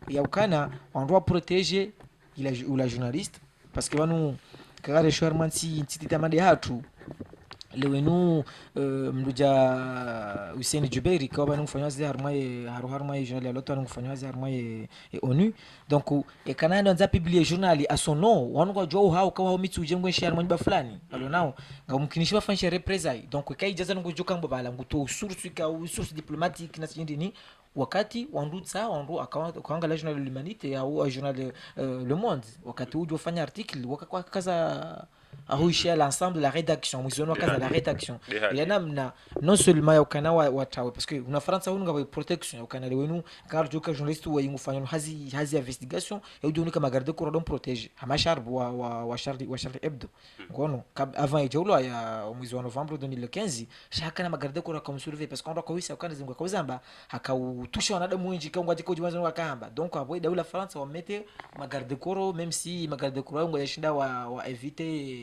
ya ukana on doit protéger la journaliste parce que wanu kagare shorman si titamande hatu lewenu mduja Hussein Jubeiri kwa banu mfanywazi harumai journal ya loto mfanywazi harumai ONU donc ekana ndo nza publier journal à son nom wanu kwa jwa hao kwa mitsu jengwe share manyba fulani alonao ngamkinisha bafanyisha représailles donc kai jaza ngo joka ngo bala nguto source diplomatique na sindini wakati wandutsa wandu akaanga la journal de l'humanité au journal Le Monde wakati ujo fanya article wakakwa kaza ahuishia l'ensemble de la rédaction mwizono kaza la rédaction ya namna non seulement ya ukana watawe parce que una France hunu ngaba protection ya ukana lewenu kar joka journaliste wa yingufanya hazi investigation ya ujo kama garde corps don protège hamashar wa Charlie Hebdo ngono avant ejolo ya mwezi wa Novembre 2015 shaka na garde corps comme surveiller parce qu'on doit kawisa ukana zingwa kawizamba hakautusha wanadamu wengi kangwa jiko jiwanzo wakamba donc abo daula France wa mete magarde corps même si magarde corps ngo yashinda wa éviter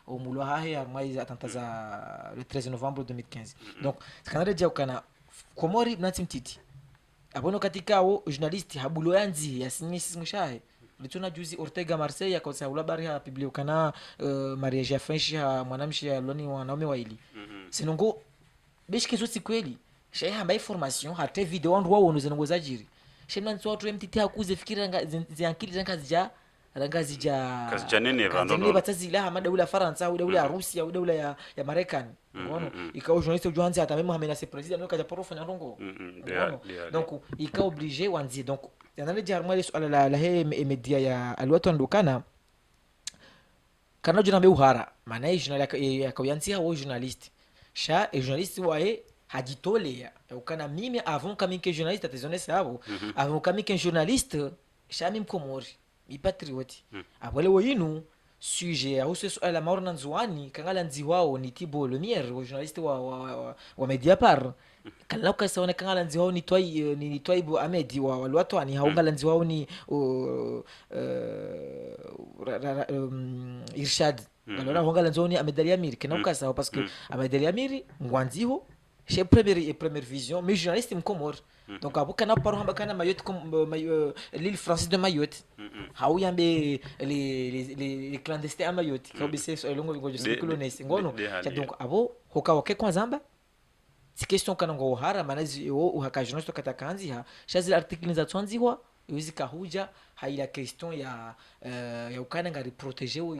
au mulwa hahe armai attentats za le 13 novembre 2015 donc kanada dia ukana Komori mnatimtiti abono katika o journaliste habulo yanzi yasinyisi ngushaye lituna juzi Ortega Marseille akausa habari ya publie ukana mariage ya French ya mwanamshi ya loni wanaume waili sinongo bishike zote kweli shehe hamba information hata video ndo wao zengo zajiri shemna nso watu mtiti hakuze fikira ziankili zanga zija nene rando batazila hama daula Faransa au daula ya Rusia au daula ya Marekani unaona ikawa journaliste ujuanze hata meme amenace president no kaja porofanya ndongo donc ika obligé wanzi donc yanale jarma swala la he media ya alwatu ndukana kana juna be uhara maana hii journal ya kayanzi hao journaliste sha journaliste wae hajitolea ukana mimi avant kama que journaliste atezone sabo avant kama que journaliste sha mimi Komori mi patrioti abole woyinu sujet au ce la maorna nzuani kangala nzi wao ni Thibault Lemierre journaliste wa Mediapart kala ukasaona kangala nzi wao ni Twaibu Ahmed wa walwatwani haungala nzi wao ni Irshad alona haungala nzi wao ni Ahmed Elamir kana ukasa parce que Ahmed Elamir ngwanziho chez première vision mais journaliste mkomor donc abuka na paro hamba kana Mayotte comme l'île française de Mayotte hauyambe les clandestins à Mayotte kabise so longo ngojo sikulonese ngono donc abo hokawa ke kwanzamba si question kana ngo hara manazi uhaka journaliste katakanzi ha shazi article za twanziwa yuzika huja haila question ya ukana ngari protéger ou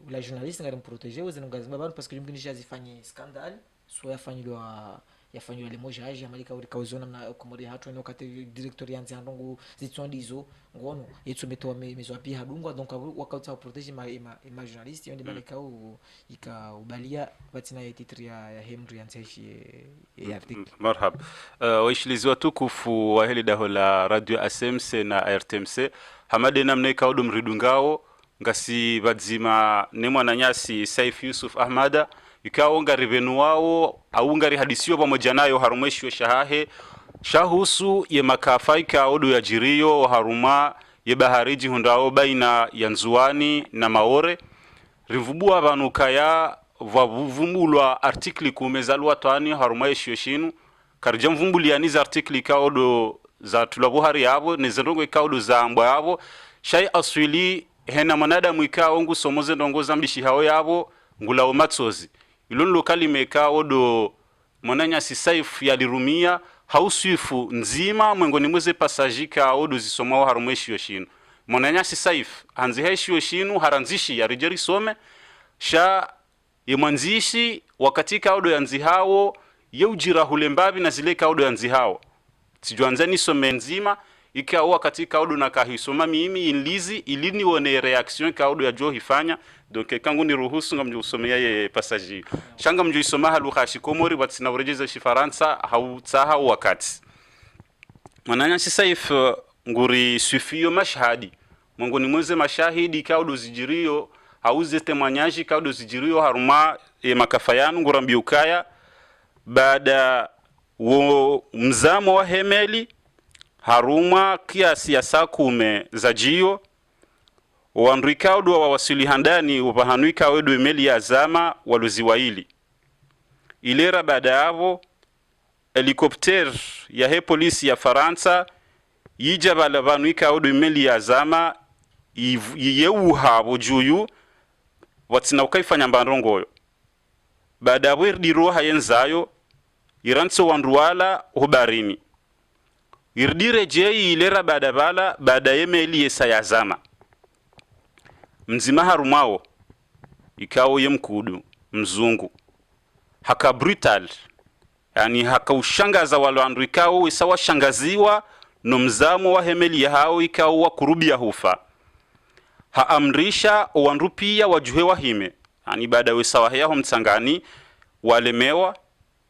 la journaliste ngari protéger ou zinongazima bana parce que jumginisha zifanye scandale soit yafanyilwa yafanywa ile moja aje amalika uri kauzona na komori hatu no kati director yanzi ndongo zitsondizo ngono yetsometoa mezo pia hadungwa donc wakauta protéger ma journaliste yonde malika ikaubalia batina ya titre ya Henry yanzeshi ya article. Marhaba. Waishilizi watukufu wa hili daho la radio ASMC na RTMC hamade namna ikaudo mridungao ngasi badzima ne mwananyasi Saif Yusuf Ahmada ikao ngari venu wao au ngari hadisio pamoja nayo harumeshwe shahahe shahusu ye makafa ikaudo ya jirio haruma ye bahariji hundao baina ya Nzuani na Maore rivubua vanukaya vavumbulwa artikli kumezalwa tani haruma yeshinu karija mvumbuliani za artikli kaudo za tulabuhari yabo nezendongo ikaudo za ambwa yabo shai aswili hena manadamu ikao ngu somoze ndongoza mbishi hao yabo ngulao matsozi ilon lokali mekao do mwananya si Saif yalirumia hauswifu nzima mwengoni mweze pasajika odo zisomao harumweshi yoshinu mwananya si Saif hanziheshi yoshinu haranzishi ya rijeri some sha yemwanzishi wakati kaudo yanzi hao yeujira hulembabi na zile kaudo yanzi hao sijuanzani some nzima ikawa wakati kaudo na kahisoma mimi inlizi ilini wone reaction kaudo ya jo hifanya donc kangu ni ruhusu ngamju usomea ye passage shanga mju isoma halu Komori batsina urejeza shifaransa hautsaha wakati mananya si Saif nguri sufio mashahadi mongoni mweze mashahidi kaudo zijirio hauze temanyaji kaudo zijirio haruma makafayanu ngurambi ukaya baada wo mzamo wa hemeli haruma kiasi ya saa 10 za jio wandrikaudo wa wasili handani upahanuika wedu emeli ya zama waluziwaili ilera baada yavo helikopter ya he polisi ya Faransa yija balabanuika wedu emeli ya zama yiyeuha juyu watina ukaifanya mbandongoyo baada yavo irdiro hayenzayo iranso wanduwala hubarini irdire jei ilera baada yemeli yesa ya zama mzima harumao ikao ye mkudu mzungu haka brutal yani haka ushangaza walwandu ikao isawa shangaziwa no mzamo wa hemeli ya hao ikao wa kurubia hufa haamrisha wandu pia wajuhe wahime yani baada wesawa yaho mtsangani walemewa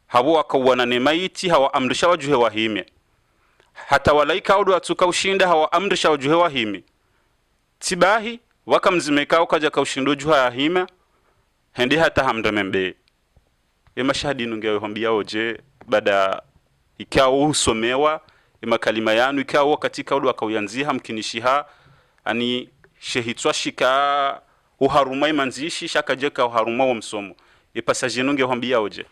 habo wakawana ne maiti hawa amrisha wajuhe wahime hata walaika odo atuka ushinda hawa amrisha wajuhe wahime tibahi wakamzimekao kaja kaushindo juha ya hima hendi hata hamdamembe mashahadi nungewe hombia oje baada ikao usomewa makalima yanu ikao katika odo akauyanziha mkinishiha ani shehitswa shika uharuma imanzishi shakajeka uharuma wa msomo passage nunge hombia oje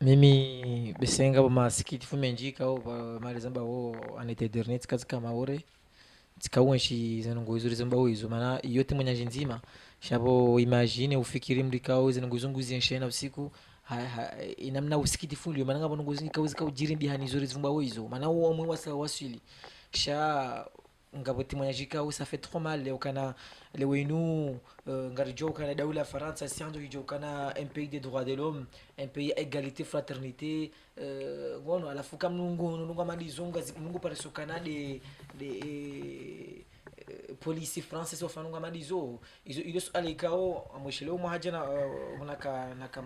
mimi besenga ba masikiti fumenjika au malizamba wo anete internet katika Maore tikawenshi zanongo izuri zamba hizo maana yote mwenye nzima shabo imagine ufikiri mlikao zanongo zunguzi nshena usiku inamna usikiti fulio maana ngabo nongozi kauzi kaujiri bihani zuri zamba hizo maana uo mwe wasa wasili sha ngabo timanya jika ça fait trop mal le kana le wenu ngarjo kana daula Faransa siando hijo kana un pays des droits de l'homme un pays égalité fraternité ngono alafu kama nungu malizonga nungu pareso kana de police française ofanunga malizo izo alikao amoshelo mwaje na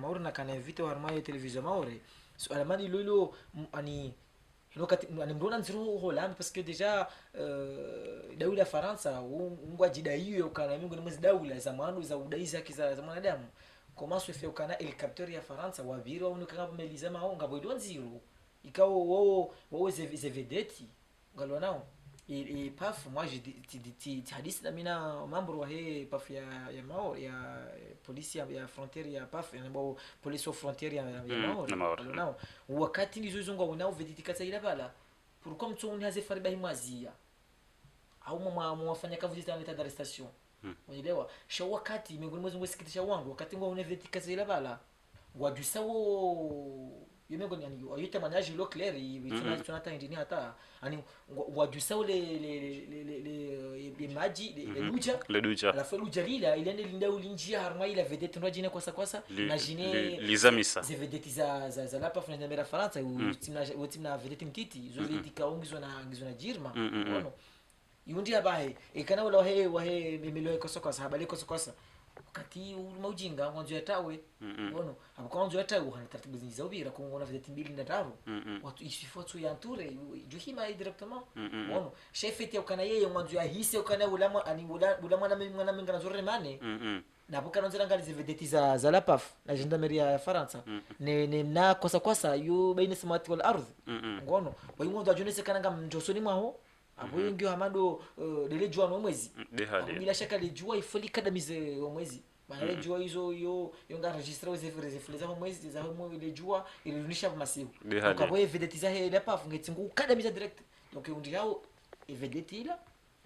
Maore na kana invite wa armayo television Maore so alamani lolo ani lokati animrona nziro Holland parce que déjà daula Faransa ungwa jidaiyo kana mingo ni mwezi daula za mwandu za udaiza zake za mwanadamu comment se fait kana helicopter ya Faransa wabiri wa unukanga meliza maonga boido nziro ikao wo zevedeti ngalo nao et paf moi j'ai hadisi na mina mambo wa he paf ya mao ya polisi ya frontiere ya paf ya mbo polisi au frontiere ya mao nao wakati nizozonga unao vedeti kata ila bala pourquoi mtu uniaze fariba himazia au mwafanya kazi za l'état d'arrestation unaelewa sha wakati miongoni mwa sikitisha wangu wakati ngo unavedeti kata ila bala wajusawo yumengo yani yote manyaji lo clair tunata indini hata ani wajusa le maji le duja la fois luja lila ilende linda ulinjia harma ila vedette ndo jine kwasa na jine lizamisa ze vedette za la pa funa mera Faransa u timna vedette mtiti zo vedette kaongizwa na jirma ono yundi abahe ikana wala wahe mimilo kosa habali kosa wakati ujinga mwanzo ya tawe ono abakonzo ya tawe hana taratibu za ubira kuona vedette mbili na taro watu isifo tu ya nture juhima directement ono chef ya ukana yeye mwanzo ya hise ukana ulama ani ulama na mingana zore mane na buka nzira ngali vedette za la PAF na gendarmerie ya Faransa ne na kosa yu baina samawati wal ardh ngono baimo ndo ajonese kana ngam njosoni mwaho abo yengi amado dele jua no mwezi bila shaka le jua ifoli kadamize wa mwezi maana le jua hizo yo nga registre aux za mwezi za le jua ilirunisha masiku kwa boye vedette za la PAF ngetingu kadamiza direct donc undi yao vedette ila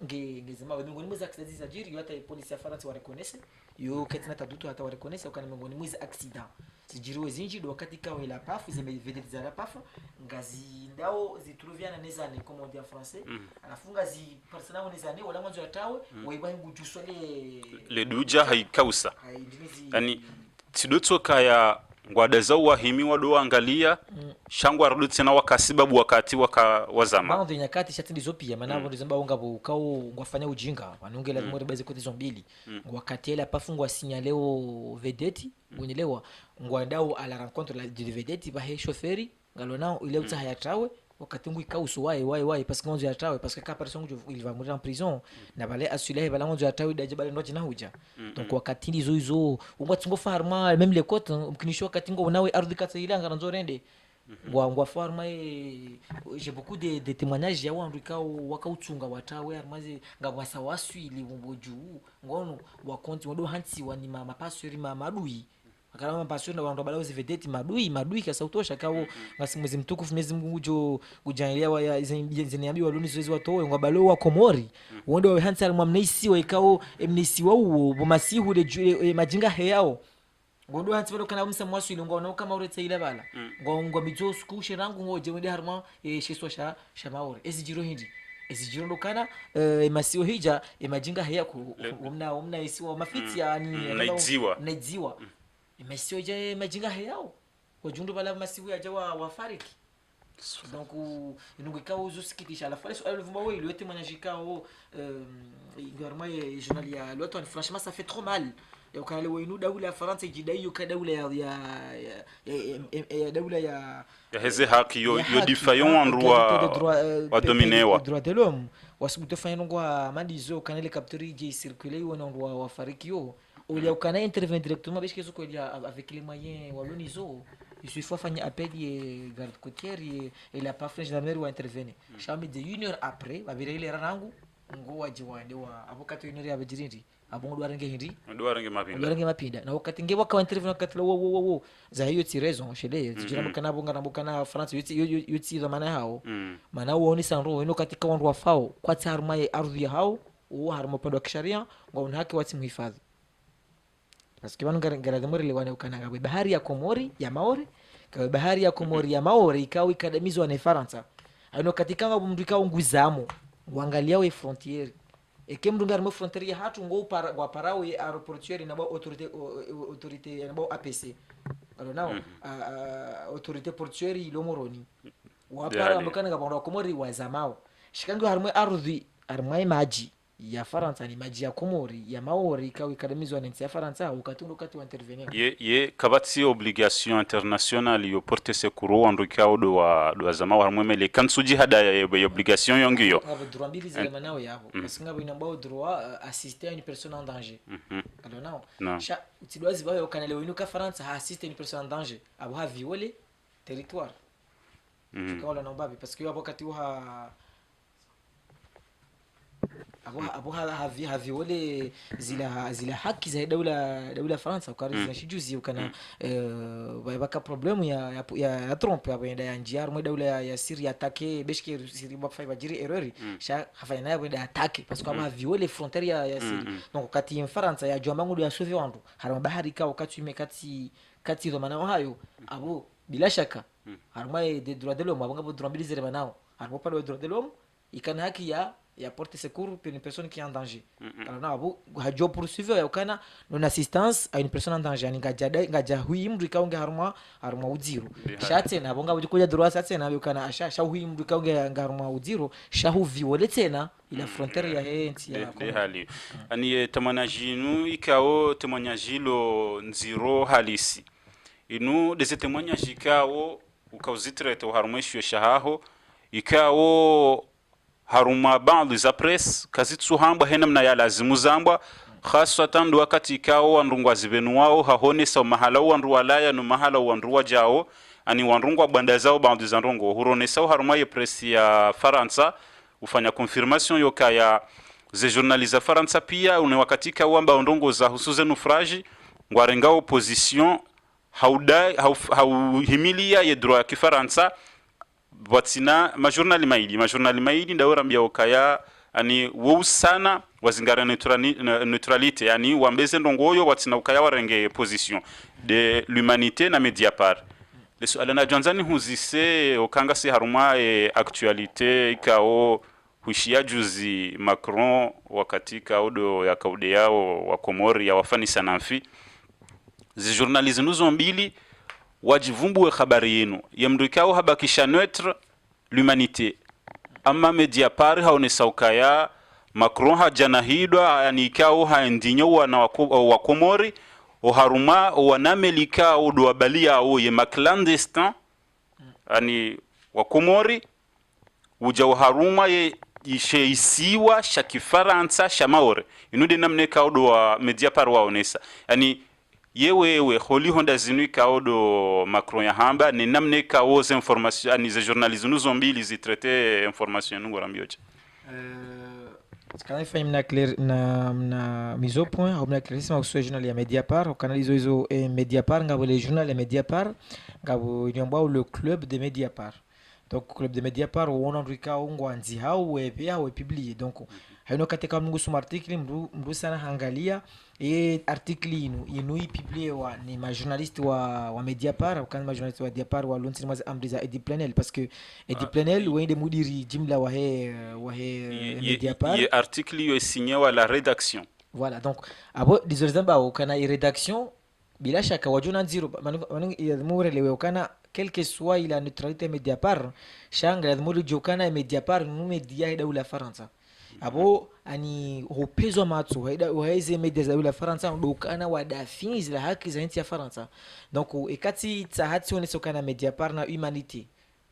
ngezema miongoni mwa accidents za jiri hata polisi ya Faransa wa reconnaisse yo ketina tadutu hata wa reconnaisse ukana miongoni mwa accident sijiriwe zinji do wakati kawe la PAF zime vedette za la PAF ngazi ndao zitruviana nezane comme on dit en français anafunga zi personnel nezane wala mwanzo atawe waibangu jusole le duja haikausa yani tidotsoka ya ngwada za wahimi wado angalia shangwa rudu tena wakasibabu wakati wazama bando nyakati shatindi zopia maana ndo zamba ngabo kao ngwafanya ujinga wanongela zimore baze kote zombili wakati ile apafungwa signaleo vedette ngonyelewa ngwandao à la rencontre la de vedette ba he chauffeur ngalona ile utsa hayatawe wakati ngu ikausu wai parce que ngonzo yatawe parce que ka personne il va mourir en prison na bale asulahe bala ngonzo yatawe daje bale ndoje na huja donc wakati hizo ungwatingo farma même les côtes mkinisho wakati ngo nawe ardhi kata ile ngara nzorende ngwa farma j'ai beaucoup de témoignages ya wandu ikao wakautunga watawe armaze ngwa sawaswili mboju ngono wakonti wodo hansi wani mapasuri madui akarama passion na wandu balaozi vedette madui kasa utosha kao ngasi mwezi mtukufu mwezi Mungu jo kujaniliwa ya ziniambi waluni zoezi watowe ngabalo wa Komori wondo wa hansa mwamneisi wa ikao mnisi wao bomasihu de majinga heyao ngondo hansi balo kana msa mwasu ilongo na kama uretse ile bala ngo mijo skushe rangu ngoje wende harma shiswa sha maore ezijiro hindi ezijiro ndokana masiho hija majinga heya ku umna isiwa mafiti yani naidziwa imesio je majinga yao wajundu bala masibu ya jawa wafariki donc inungu ikawo zusikitisha la fale so alvuma we le témoin jikao gouvernement et journal ya l'autre franchement ça fait trop mal ya ukale wenu daula ya France jidai yuka daula ya daula ya heze haki yo defiant en droit wa dominewa droit de l'homme wasibuto fanya ngwa madizo kanele capture je circuler wona ndo wafariki yo ou ukana intervenir directement parce que ce qu'il y a avec les moyens walonizo il suffit faire appel et garde côtière et la pas gendarmerie ou intervenir chambre de 1 heure après va virer les rangu ngo wajiwande wa abokati 1 heure ya bajirindi abongo dwarange hindi dwarange mapinda na wakati nge waka intervenir wakati wo za hiyo ti raison shele zijira kana bonga na bokana France yuti za maana hao maana uone sanro ino katika wandu wafao kwa tarma ya ardhi hao au harmo pendo kisharia ngo haki wati muhifadhi parce que wangaradhi mori lewane ukana bahari ya Komori ya Maori kwa bahari ya Komori ya Maori ikawa ikadamizwa na Faransa ano katika ngabo mndikao nguzamo uangalia we frontiere ekemdungar mo frontiere ya hatu ngo wa parao ya aeroportuaire na ba autorité na ba APC alors nao autorité portuaire ilomoroni wa para mbakana ngabo Komori wa zamao shikango harmo ardhi armai maji ya Faransa ni maji ya Komori ya Maori ikawa ikadamizwa na nchi ya Faransa ukatundo kati wa intervenir ye kabati obligation internationale yo porter secours andukao do zama wa mwemele kansuji hada ya obligation yongiyo ngabo droit mbili zile manao yabo parce ngabo inambao droit assister une personne en danger alors non cha utidwazi bayo kanale winuka Faransa assister une personne en danger abo ha violer territoire tukao la nombabi parce que wakati wa abo haviole zila haki za daula Faransa ukari zinashijuzi ukana baka problemu ya Trump abenda ya njiar mo daula ya Syria attaquer beshke Syria bakfa bajiri erreur sha hafanya nayo benda attaque parce que abo haviole frontière ya Syria donc kati ya Faransa ya jomba ngudu ya sauver wandu harama bahari ka wakati imekati kati ndo maana hayo abo bila shaka haruma des droits de l'homme abonga bo droit mbili zere banao haruma pale droit de l'homme ikana haki ya porter secours pour une personne qui est en danger. Alors na abu hajo poursuivre ya ukana non assistance à une personne en danger ani ngaja huimru ikaunge haruma udziro shatse na bonga budi kuja droit satse na ukana sha huimru ikaunge haruma udziro shahu viole tena ila frontière ya henti ya hali ani témoignage ikao témoignage lo nziro halisi inu des témoignages ikao ukauzitrete haruma shyo shahaho ikao haruma baadhi za press kazitsuhamba hena mna ya lazimu zamba khasatan wakati ikao wandungwa zivenu wao hahonesa mahala wandu walaya no mahala wandu wajao ani wandungwa banda zao baadhi za ndongo huronesa haruma ye press ya Faransa ufanya confirmation yoka ya ze journaliste Faransa pia une wakati ka wamba ndongo za husuzen ufraji ngwarenga opposition hauhimilia ye droit ya Kifaransa watsina majournali maidi ndawora mbia okaya ani wo sana wazingara neutralité yani wambeze ndongoyo watsina okaya warenge position de l'humanité na Mediapart leso alana janzani huzise okanga si haruma actualité ikao hushia juzi Macron wakati kaudo ya kaude yao wa Komori ya wafani sanamfi zi journalisme nuzo mbili wajivumbue habari yenu yamrikao habakisha neutre l'humanité ama Mediapart haonesa ukaya Macron hajanahidwa yani ikao haendinyo wana wa Komori oharuma wanamelika odoabalia oye maclandestin ani wa Komori uja haruma ye isheisiwa sha Kifaransa sha Maore inude namne kaudo wa Mediapart waonesa yani yewe holi honda zinu kaodo Macron ya hamba ni namne kaoze information ani ze journalisme nous mbili zi traiter information ngo rambiocha kana ifanye na mise au point au na classement sur journal ya Mediapart au canal izo Mediapart ngabo les journal ya Mediapart ngabo nyomba le club de Mediapart donc club de Mediapart on andrika ngwanzi hao wepe hao publier donc haino katika mungu suma article mbu sana hangalia article inu publié wa ni ma journaliste wa Mediapart au kana ma journaliste wa Mediapart wa lonsi mwazi ambriza Edi Plenel parce que Edi Plenel wende mudiri jimla wa Mediapart ye article yo signé wa la rédaction voilà donc abo dizozamba au kana rédaction bila shaka wajuna nziro murelewe ukana quel que soit la neutralité Mediapart shanga yadmuru jokana Mediapart nu media ida ula Faransa abo ani hopezo matsu waize media za ula Faransa ndokana wadafinzi la haki za nchi ya Faransa donc ekati tsahati onesokana Mediapart na humanité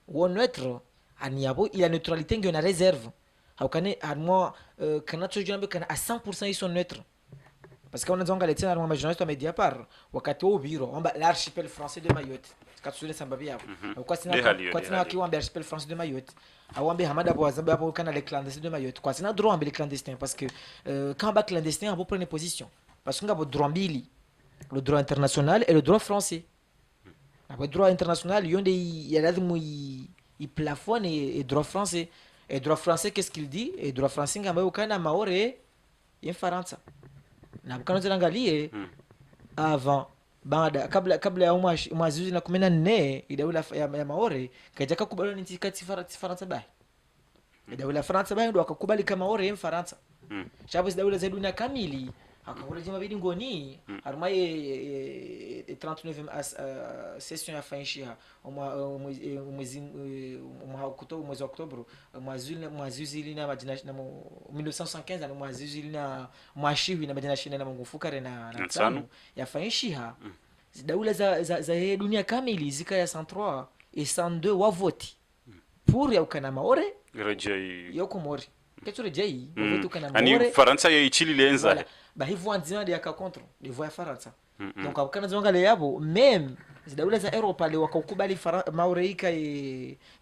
won neutre ani abo ila neutralité ngi na réserve haukane harmo kana tsojambe kana à 100% ils sont neutres parce qu'on a zonga les tiens ma journaliste à Mediapart wakati au bureau on l'archipel français de Mayotte katsule sambabi hapo kwa sina kiwa l'archipel français de Mayotte awambe hamada bo azamba hapo kana les clandestins de Mayotte kwa sina droit ambe les clandestins parce que quand ba clandestin on prendre position parce qu'on a droit mbili le droit international et le droit français le droit international yonde ya lazima il plafonne et droit français et droit français qu'est-ce qu'il dit et droit français ngamba ukana maore Faransa na bukano zilangalie avant baada kabla ya mwazuzi na 14 idawila ya Maore kajaka kubaliwa nchi kati Faransa bai idawila Faransa bai ndo akakubali kama Maore ya Faransa shabu idawila za dunia kamili akakula jima bidi ngoni harumaye 39 session ya faishia mwezi wa Oktoba mwazuzi lina majina na 1915 na mwazuzi lina mwashiwi na majina shina na mungufukare na tsano ya faishia daula za dunia kamili zika ya 103 et 102 wa vote pour ya ukana Maore rejei yoko mori ketu rejei vote ukana Maore ani Faransa ya ichili lenza ba hivyo anzima de aka contre de voix Faransa donc abukana zonga le yabo même zidaula za Europa le wakakubali Maore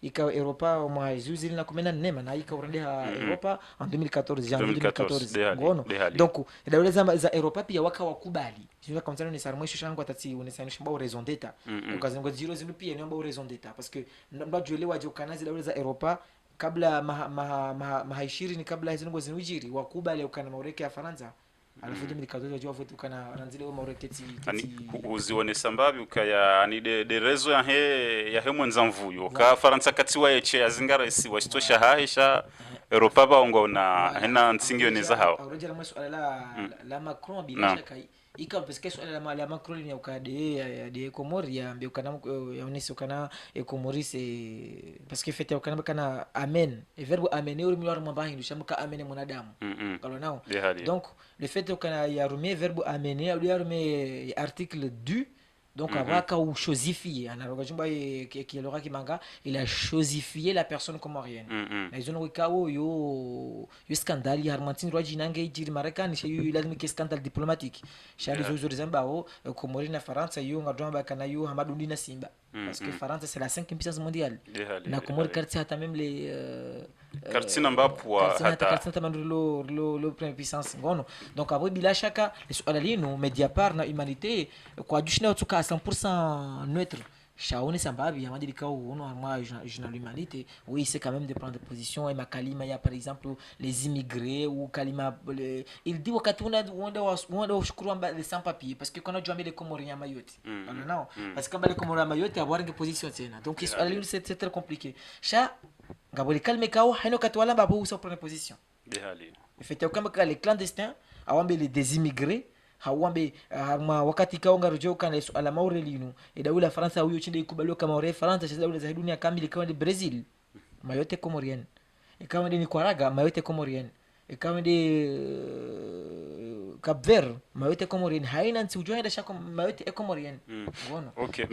ika Europa mwa juzi na 14 na ika urandea Europa en 2014 janvier 2014 ngono donc zidaula za Europa pia wakawakubali sio kama mtano ni sarmwisho shangu atati unesanisha ba raison d'état donc azango zero zinu pia ni ba raison d'état parce que ndo juelewa je ukana zidaula za Europa kabla mahaishiri ni kabla hizo zinujiri wakubali ukana Maore ya Faransa alafu 2014 wajua vote kana ranzile wa maure teti ani uzione sambabi ukaya ani de rezo ya he mwenza mvuyo ka Faransa katiwa yeche azingara isi washitosha haisha Europa baongo na hena nsingio neza hao urejea mwa swala la Macron bila shaka ikampesika swala la Macron ni ukade ya Komori ya mbio kana ya unisi kana Komori c'est parce que fete kana kana amen et verbe amener uri milwar mwamba hindusha muka amene mwanadamu kalo nao donc le fait kana ya rumie verbe amener au ya rumie article du donc avaka ou chosifié analoga jumba qui lora kimanga il a chosifié la personne comorienne na izo no kawo yo scandale ya Argentine roji nange jiri Marekani chez lazima ke scandale diplomatique shali zo zambao Komori na France yo ngadoma kana yo Hamadundi na Simba parce que France c'est la 5e puissance mondiale na Komori quartier hata même les quartier ambapo hata quartier tamandro lo première puissance ngono donc abo bila shaka swala lino Mediapart na Humanité kwa jushina tuka 100% neutre Shaoni Sambabi a dit que moi journal Humanité oui c'est quand même de prendre position et ma kalima il y a par exemple les immigrés ou kalima il dit wakati wanda ushukuru les sans papiers parce que quand on joue les Comoriens Mayotte non parce que les Comoriens Mayotte avoir une position tena donc c'est très compliqué cha ngaboli kalme kao haino katwala babu usa prendre position fait kama les clandestins awambe les immigrés hawambe wakati kaonga rujeo kana ala maure linu daula Faransa huyo chinde ikubaliwa kama ore Faransa cha daula za dunia kamili kama ni Brazil Mayotte Comorienne kama ni Nicaragua Mayotte Comorienne kama ni Cap Vert Mayotte Comorienne haina nsi ujua shaka Mayotte Comorienne ngono okay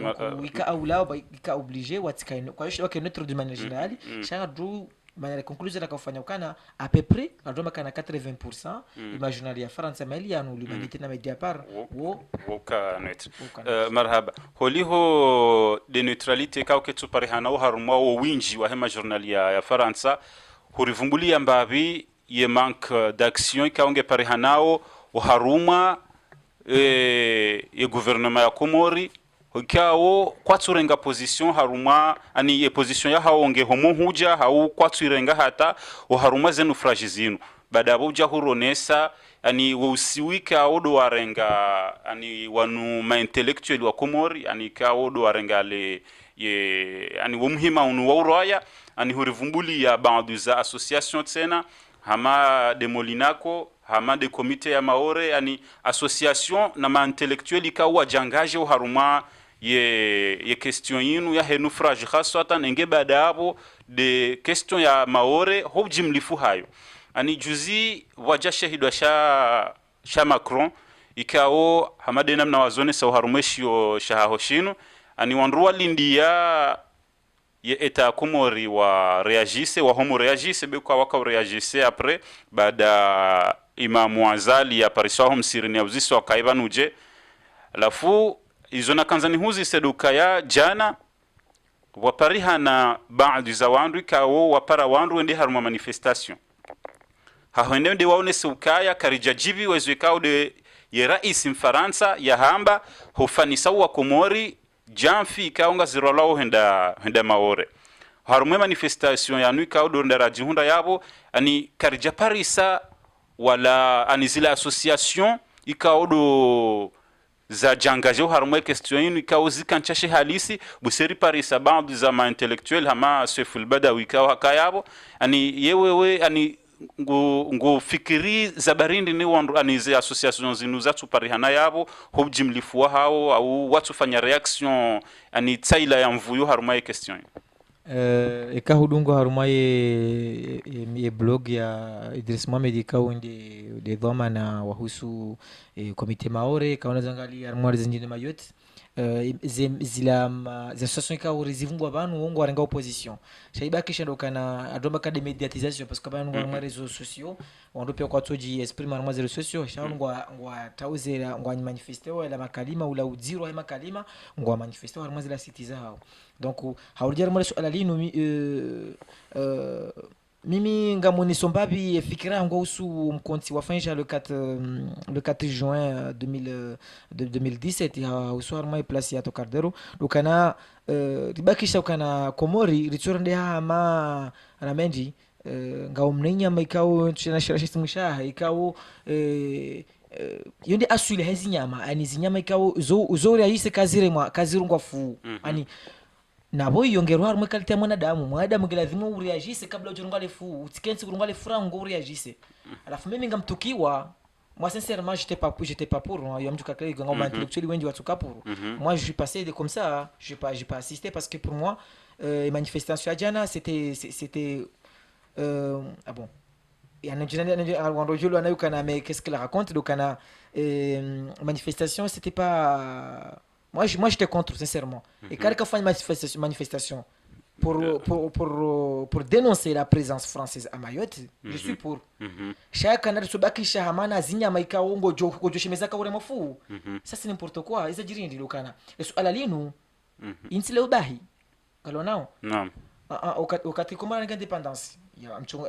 ika aulao ika obligé watikaino kwa hiyo wake neutre de manière générale shaka dru manière conclusion akafanya kana à peu près adoma kana 80% imaginaire ya France mali ya Humanité na Mediapart wo ka neutre marhaba holiho de neutralité ka uketu parihana harumwa wo winji wa hema journal ya France hurivumbulia mbabi ye manque d'action ka unge parihanao haruma ye gouvernement ya Komori hikawo kwaturenga position haruma ani ye position ya haonge homo huja hau kwaturenga hata haruma zenu fragizinu baada buja huronesa ani weusiwika odo warenga ani wanu ma intellectual wa Komori ani ka odo warenga le ye ani wumhima unu wa uroya ani hurivumbuli ya bandu za association tsena hama de Molinako hama de comité ya Maore ani association na ma intellectuel ikawa jangaje haruma ye question yinu ya henu frage khaswata nenge baada hapo de question ya Maore hobjimlifu hayo ani juzi waja shahidwa sha Macron ikao hamade namna wazone sa harumeshio shahoshinu ani wanruwa lindia ye eta Komori wa reagisse wa homo reagisse be kwa waka reagisse après baada Imam Azali ya Paris hom sirini ya uziso wakaibanuje alafu izona kanzani huzi seduka ya jana wapariha na baadhi za wandu ikawo wapara wandu wende haruma manifestation hahwende de waone sukaya karijajibi wezo ikawo de ye rais mfaransa ya hamba hufanisa wa Komori jamfi ikaonga zirolao henda Maore haruma manifestation ya nuika ikawo ndara jihunda yabo ani karija Parisa wala ani zila association ikawo do za jangaje harumwe question yinu ikawo zikanchashe halisi buseri Parisa baadhi za ma intellectuel hama Seful Badawi ikawo hakayabo ani yewewe ani ngo fikiri za barindi ni wandu ani ze association zinu za tuparihana yabo hobjimlifu hao au watu fanya reaction ani tsaila ya mvuyo harumwe question eka hudungo haruma ye blog ya Idris Mohamed ikawo de dhoma na wahusu komite Maore kaona zangali haruma zinjini Mayotte zila association ikawo rezivungu abantu wongo warenga opposition shaiba kisha ndokana adomba ka de médiatisation parce que abantu ngwa réseaux sociaux wando pia kwa toji exprime haruma réseaux sociaux shaunu ngwa tauzera ngwa manifester wala makalima ula uziro ya makalima ngwa manifester haruma zila citizen hao donc haurujara mwale swala lino mimi ngamoni sombabi fikira yangu usu mkonti wafanyisha le 4 juin 2017 ya usuar mai place ya Tokardero ukana ribakisha ukana Komori riturende ma ramenji ngao mnenya maikao tuna shirashisi mshaha ikao yonde asuli hezi nyama ani zinyama ikawo uzori ayise kazirungwa fu ani nabo yongerwa harumwe kalite ya mwanadamu lazima ureagise kabla ujurungale fu utikensi kurungale frango ureagise alafu mimi ngamtukiwa moi sincèrement j'étais pas pour yo mtu kakale ngoma intellectuel wengi watu kapuru moi je suis passé de comme ça j'ai pas assisté parce que pour moi les manifestations à Diana c'était ah bon et en général Rojolo anayukana mais qu'est-ce qu'elle raconte donc ana manifestation c'était pas moi j'étais contre sincèrement et quand on fait une manifestation pour dénoncer la présence française à Mayotte je suis pour chacun a subakisha hamana zinyama ikawo ngojoshemeza kaure mafu ça c'est n'importe quoi isa jirindi lokana eso alalinu insile ubahi kalonao naam wakati komara indépendance ya mchongo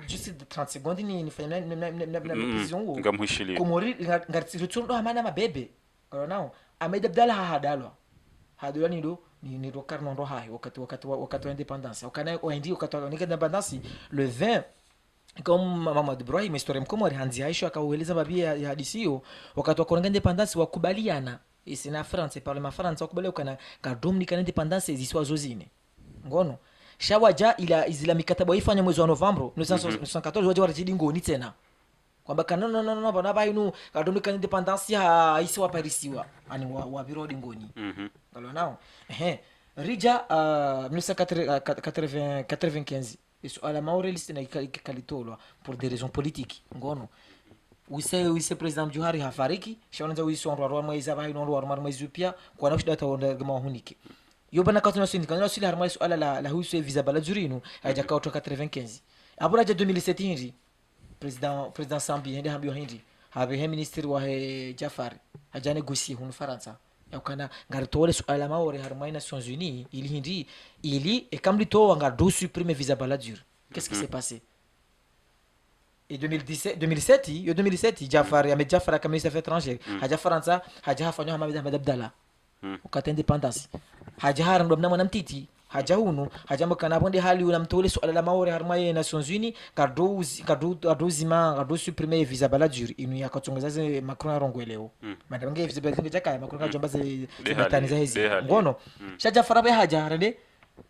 juste de 30 secondes ni fanya na prison wo ngamhushili komori ngartsirutundo hamana mabebe kalonao amedabdala hadalwa ni do ni do karno ndo hayo wakati wa indépendance wakana oindi wakati wa indépendance le 20 comme Mamadou Ibrahim histoire mkomori hanzi aisho akaueleza babia ya hadisi hiyo wakati wa kurenga indépendance wakubaliana isi na France parlement France wakubaliana kana kadomni kana indépendance ziswazo zine ngono shawaja ila izila mikataba ifanya mwezi wa November 1914 waje warajidi ngoni tena kwamba kana no bana bayinu kadomni kana indépendance ya isi wa parisiwa ani wa birodi ngoni ngalo nao rija 1995 à la Maureliste na ikalitolwa pour des raisons politiques ngono wise president Johari hafariki shawanza wise onro mwezi abayi onro mwezi upya kwa na shida taonda hunike yobana katuna sindikana sili harma suala la huise visa balazurinu haja ka 95 abura ja 2007 hindi president Sambi hende hambio hindi habe ministre wa Jafari haja négocier hun Faransa yakana ngartole suala maore harma Nations Unies ili hindi ili e kamlito ngado supprimer visa baladur qu'est-ce qui s'est passé et 2017 Jafari Ahmed Jafari comme ministre des affaires étrangères haja Faransa haja hafanywa Ahmed Abdallah wakati independence haja haran ndo mwana mtiti haja hunu haja mkana bonde hali unamtole suala la maore harma Nations Unies kado supprimer visa baladur inu yakatongeza Macron arongweleo madamge visa baladur jaka Macron kajombaze tibetaniza hizi ngono shaja farabe haja harande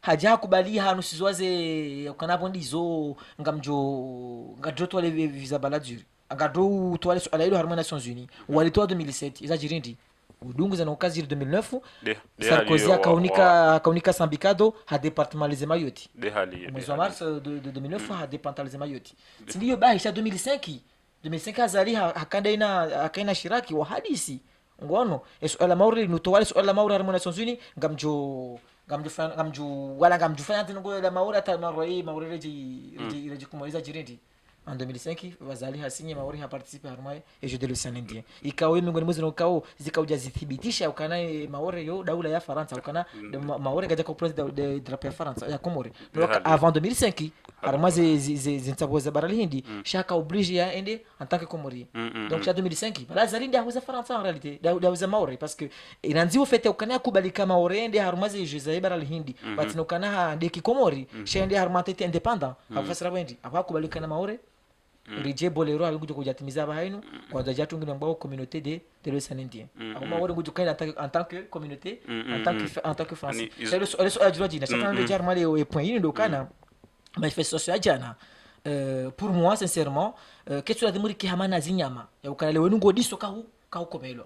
haja kubali hanu sizwaze kana bondi zo ngamjo tole visa baladur ngado tole suala hilo harma Nations Unies walitoa 2007 iza jirindi udungu za nokazi 2009 Sarkozy akaunika Sambikado ha départementaliser Mayotte mwezi wa mars de 2009 ha départementaliser Mayotte sindiyo bahisha 2005 azali akaina Shiraki wa hadisi ngono suala mauri nutowale suala mauri harmona Nations ngamjo fanya tena la mauri hata mauri reji kumaliza jirindi en 2005 wazali hasinye maori ha participer harma et je de l'océan Indien ikawe miongoni mwezi nokao zikauja zithibitisha ukana maori yo daula ya Faransa ukana maori kaja ko president de drapeau ya Faransa ya Komore donc avant 2005 harma zintaboza barali hindi shaka oblige ya ende en tant que Comorien donc cha 2005 bala zalindi hauza Faransa en réalité dauza maori parce que inanziwo fete ukana kubalika maori ende harma je barali hindi but ukana de Komori shende harma tete indépendant afasira wendi abakubalika na maori rije bolero alikuja kujatimiza bahainu kwa jatu ngine ambao communauté de l'océan Indien ama wale nguju kaina en tant que communauté en tant que français c'est le ajroji na chacun de jarma les points ndo kana manifestation jana pour moi sincèrement question de muri ki hamana zinyama ya ukana lewe ngo diso ka hukomelo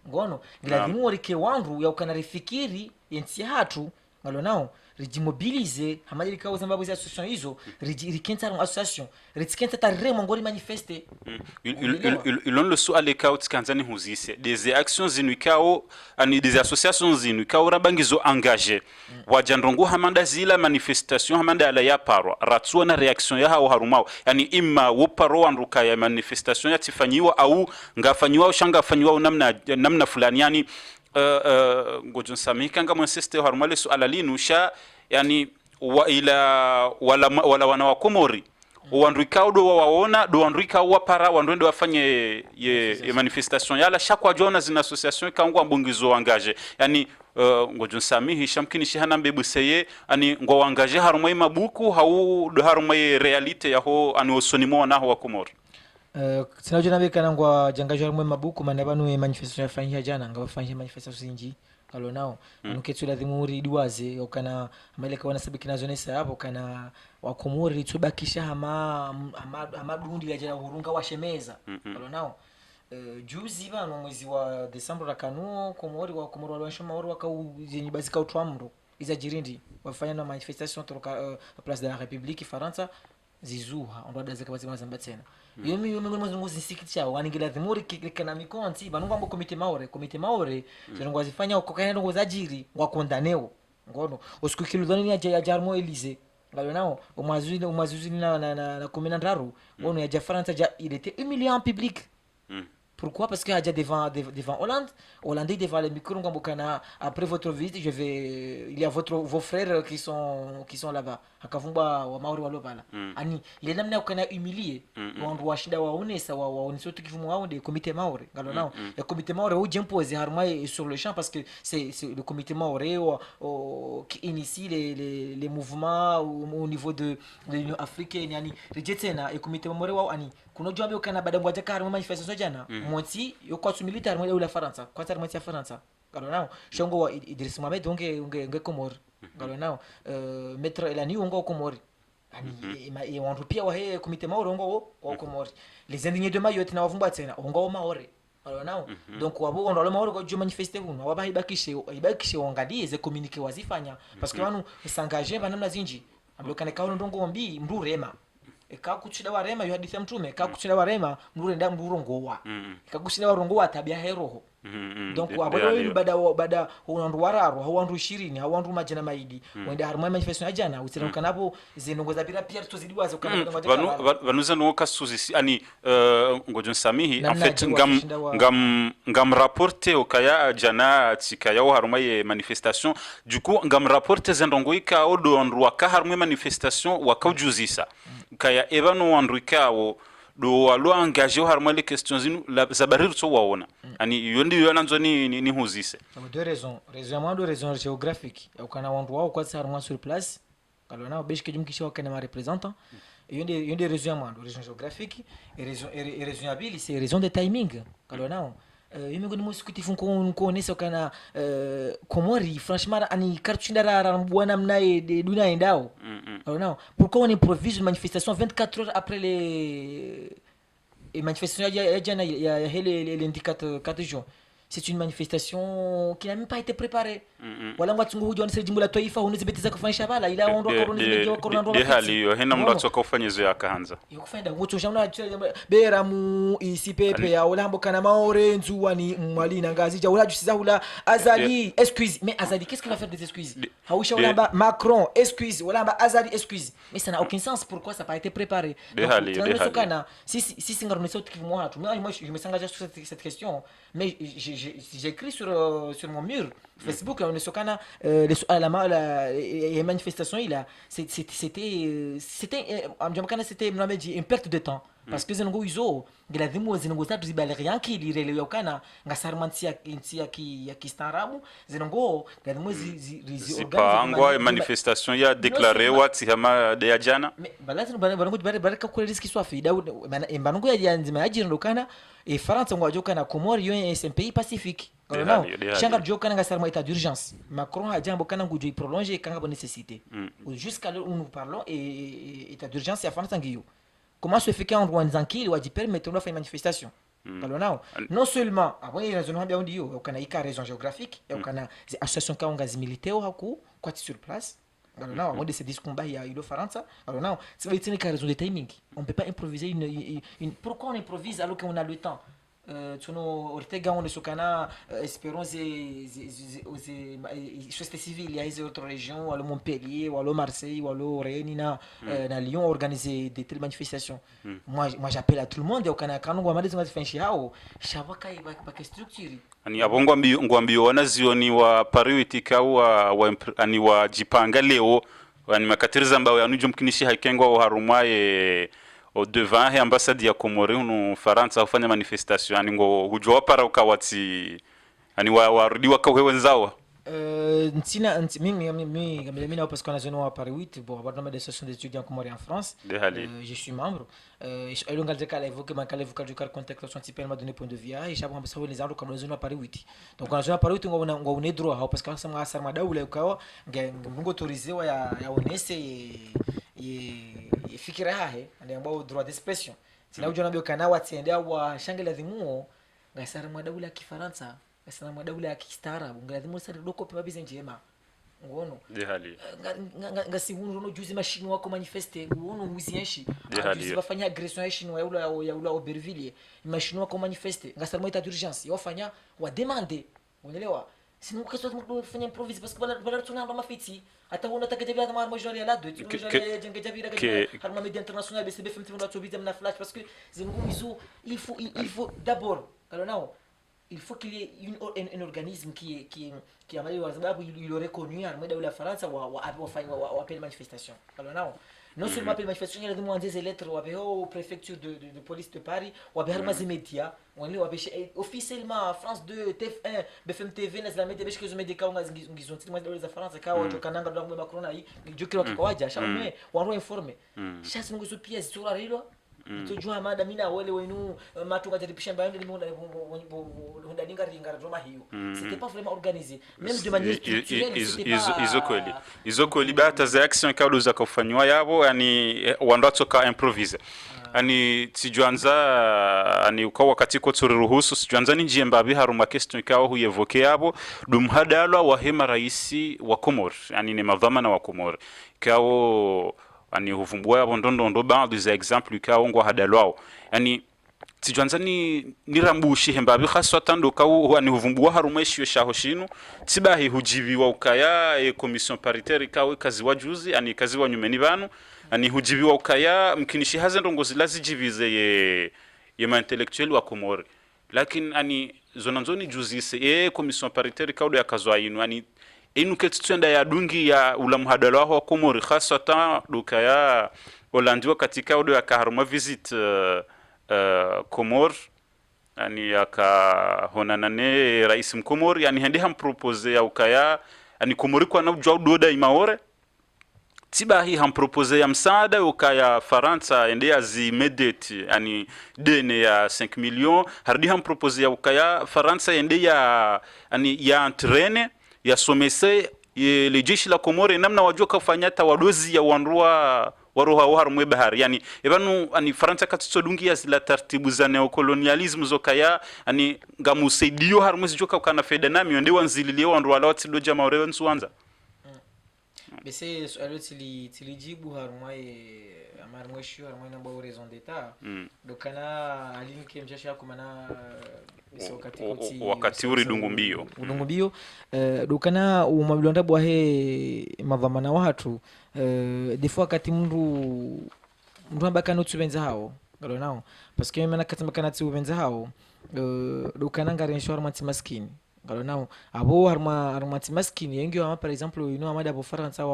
ngono ngila dimuri ke wangu ya ukana rifikiri yensi hatu ngalo nao rijimobilize hamadiri kawo sababu za association hizo rikenta association ritikenta taremo ngori manifeste ilon le suale kao tkanzani huzise des actions zinuikao ani des associations zinuikao rabangizo engagé wajandrongo hamanda zila manifestation hamanda ala ya parwa ratsua na reaction ya hao harumao yani imma woparo anruka ya manifestation yatifanyiwa au ngafanyiwa shanga fanyiwa namna fulani yani ngojon samika ngam siste harumale su alalinu sha yani wala wana wa Komori wanduikao do waona do wanduikao wapara wandwende wafanye ye manifestation yala shakwa jona zina association kangwa mbungizo engagé yani ngojon samihi shamkini shihana mbebuseye ani ngo engagé harumwe mabuku hau do harumwe realite yaho ani osonimo na ho wa Komori sina jona be kana ngwa janga jwa mwe mabuku mana banu e manifestation yafanyia jana nga bafanyia manifestation zinji alo nao anuketsula dhimuri duaze okana amele kawana sabiki nazo nesa hapo kana wakomori tubakisha amadundi ya jana hurunga washemeza alo nao juzi bano mwezi wa Desemba kanuo komori walwashoma wari wakauzenyi bazika utwamro iza jirindi wafanya na manifestation toka place de la République Faransa zizuha ndo adazeka bazima zamba tena yomi ngo zinsikitisha waningila dhimuri kana mikonti banunga mbo komite maore ngo zifanya ukokana ngo zajiri wakondaneo ngono usiku ni ya jarmo Elise ngalo nao umazuzi na komina ndaru ngono ya Faransa il était humilié en public. Pourquoi? Parce qu'il y a déjà devant Hollandais devant les micros, après votre visite, il y a vos frères qui sont là-bas. Akavumba wa Maori walobala. Ani ile namna ukana humilier wandu washida waonesa waonesa tukifumu wao de comité Maori. Ngalo nao. Le comité Maori ujimposer harma sur le champ parce que c'est le comité Maori qui initie les mouvements au niveau de l'Union africaine yani rejetena le comité Maori wao ani kuno jombe ukana baada ngwaja karma manifestation jana moti yokwa militaire mo la Faransa kwa tar moti ya Faransa ngalo nao shongo wa Idriss Mohamed unge Komor ngalo nao metro elani ungo Komori ani wandu pia wa he comité Maori ungo wa Komori les indignés de Mayotte na wavumba tena ungo Maori ngalo nao donc wabo ndo Maori ko jo manifester huno waba ibakishe wangadie ze communiquer wazifanya parce que wanu s'engager banamna zinji ambokana kawo ndongo mbi mburema ekakuchida warema yo hadithi ya mtume ekakuchida warema murenda mburongowa ekakuchida warongowa tabia heroho donc abolo bada wandu wararo hawandu 20 hawandu majana maidi wenda harma manifestation ajana usira kanapo zinongoza pira Pierre tozidiwa zo kana vanuza no kasuzi ani ngojon samihi en fait ngam rapporter okaya jana tikaya harma ye manifestation du coup ngam rapporter zendongoika odo andu waka harma manifestation wakajuzisa kaya ebano wandu kawo do walo engagé harma les questions zinu za barir so waona ani yondi yonanzo ni huzise deux raisons géographiques ukana wandu wao kwa harma sur place kalona beshike jumkisha wakana ma représentant yondi raison géographique et raison habile c'est raison de timing kalona yimego ni sikutifun ko nesa kana Komori franchement ani kartushinda ra bwana mnaye duna endao non pourquoi on improvise une manifestation 24 heures après les manifestations il y a les 4 jours. C'est une manifestation qui n'a même pas été préparée. Wala ngwatungu hujo anise jimbo la taifa unizibetiza kufanyisha bala ila ondo korona ndo hali yo hena mndatso kufanyizo yakahanza yokufenda ngutu shamuna bera mu isipepe ya olambo kana maore nzuwani mwalina ngazi ja ula jusiza ula Azali excuse mais Azali qu'est-ce qu'il va faire des excuses hausha olamba Macron excuse olamba Azali excuse mais ça n'a aucun sens pourquoi ça n'a pas été préparé si ngaro neso tukivu hatu moi je me s'engage sur cette question mais j'ai écrit sur mon mur Facebook on est kana les manifestations c'était une perte de temps parce que zinongo izo ngila dhimu zinongo tatu zibale yanki ilirelewa kana ngasarmantia ya kistaarabu zinongo ngadhimu ziorganize manifestation ya déclaré wati hama de jana balazino banango baraka kule riski swafi banango ya nzima ya jiro kana et France ngwa joka na Komori yo c'est un pays pacifique non changa joka nga sarma état d'urgence Macron a jambo kana ngujo prolonger kanga bonne nécessité jusqu'à l'heure où nous parlons et état d'urgence ya France ngiyo. Comment se fait qu'en Rwanda il dit permettre de faire une manifestation non seulement après raison bien dit on a une raison géographique et on a des associations qui ont gaz militaire haku quoi sur place alors on décide ce combat il y a eu France alors non c'est une raison de timing on peut pas improviser une pourquoi on improvise alors qu'on a le temps tuno Ortega on est kana espérons société civile il y a des autres régions à Montpellier ou à Marseille ou à Rennes na Lyon organiser des telles manifestations moi j'appelle à tout le monde au kana kanungu amalizo mazifanyisha hao shabaka ibaka structure ani abongo ngwambio wanazioni wa priority wa ani wa jipanga leo ani makatiriza mbao yanujo mkinishi haikengwa harumaye au devant he ambassade ya Komori no Faransa ufanya manifestation ani ngo hujwa para ukawati ani warudi wakawe wenzao Mimi, parce qu'on a zone à Paris 8, bon, on a des associations d'étudiants comoriens en France. Je suis membre. Je suis évoqué le contexte un petit peu m'a donné point de vue et j'ai pensé les arbres comme la zone à Paris 8. Donc on a zone à Paris 8 on est droit parce que ça m'a ça m'a daoulé au cas ngo autorisé ya onese et fikira hahe ndio droit d'expression. Sina ujona bio kana watendea wa shangela dhimuo ngasara madaula ya Kifaransa ngasara madaula ya Kistaarabu ngadhimu sare doko pe babize njema ngono ngasi hunu no juzi mashini wako manifeste uono muzienshi juzi bafanya agression ya shini ya ula Aubervilliers mashini wako manifeste ngasara moita d'urgence yofanya wa demander unaelewa sinon kesho tunafanya improvise parce que bala tunamba mafiti hata una takajabia kama majori la do jenga javira harma media international BCB FM tuna tubita mna flash parce que zingumizo il faut d'abord alors non il faut qu'il y ait un organisme qui a mal il aurait connu à de la France ou appel manifestation alors non seulement appel manifestation il a demandé des lettres au préfecture de police de Paris ou à des médias on est officiellement France 2 TF1 BFM TV na zile media que médias ngizonti mwa de France ka watu kananga ndo Macron aí jokiro kawaja shamwe waro informe chance nguzo pia sura rilo tujua mada mina wale wenu matuka jaripisha mbaende honda ringa roma hiyo c'était pas vraiment organisé même de manière structurelle izo kweli bata za action kaudo za kufanywa yabo yani wandotoka improvise ani sijuanza ani ukawa wakati ko turuhusu sijuanza ni njie mbabi haruma question ikawa huyevoke yabo dumhadalwa wa hema raisi wa Komor yani ni madhamana wa Komor kao ani huvumbua yabo ndondo baadhi za example ikawa ngo hadalwao yani sijuanza ni rambushi hembabi khaswa tando kawo ani huvumbua haruma ishiyo shaho shinu tibahi hujibiwa ukaya commission paritaire kawe kazi wajuzi ani kazi wa nyumeni banu ani hujibiwa ukaya mkinishi haze ndongozi lazijivize ye ma intellectuel wa Komori lakini ani zonanzoni juzise commission paritaire kaudo yakazwa inu ani inu ketutenda ya dungi ya ula mhadalo wa Komori khaswa ta dukaya Holandiwa katika odo yakaharuma visit Komor ani yakahonana ne rais mkomori yani hende hampropose ya ukaya ani Komori kwa na ujwa doda imaore tibahi hampropose ya msaada ukaya Faransa ende azimedete yani dene ya 5 millions hardi hampropose ya ukaya Faransa ende ya ani ya entraîner ya somese le jeshi la Komori namna wajua kufanya tawadozi ya wanrua waroha harumwe bahari yani ebanu ani Faransa katitsodungi ya zila taratibu za neokolonialism zokaya ani ngamusaidio harumwe zijoka kana feda nami onde wanzililie wandu wala watsido jama orewe nsuanza bese alo tilijibu harumwe amarumwe shio harumwe namba raison d'état dokana alinke mjasha kumana wakati uri dungumbio dokana umabilonda bwahe madhamana watu des fois kati mndu ambaka notsubenza hao ngalo nao parce que mena kati makana tsubenza hao dokana ngarenshwa armati maskini ngalo nao abo armati maskini yengi wa par exemple ino amada bo Faransa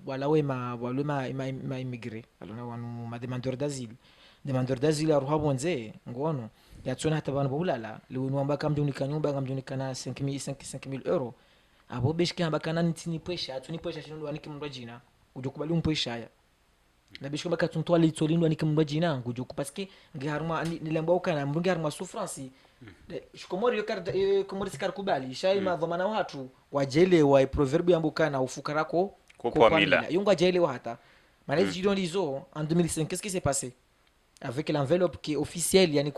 wala wema ma immigré ngalo nao wanu ma demandeur d'asile aruhabo nze ngono yatsona hata bana bulala liwinu ambaka mjunika nyumba ngamjunika 5000 euros abo beshki ambaka nantini pressure atuni pressure shino waniki mndwa jina ujokubali umpoisha haya na bishko baka tuntwa litsolindwa nikimndwa jina ngujoku parce que ngiharuma nilemba ukana mbungi haruma souffrance shikomori komori sikar kubali shai madhamana watu wajele wa proverbe yambukana ufukarako kwa mila yunga jele hata malezi jidon lizo en 2005 qu'est-ce qui s'est passé avec l'enveloppe qui est officielle yani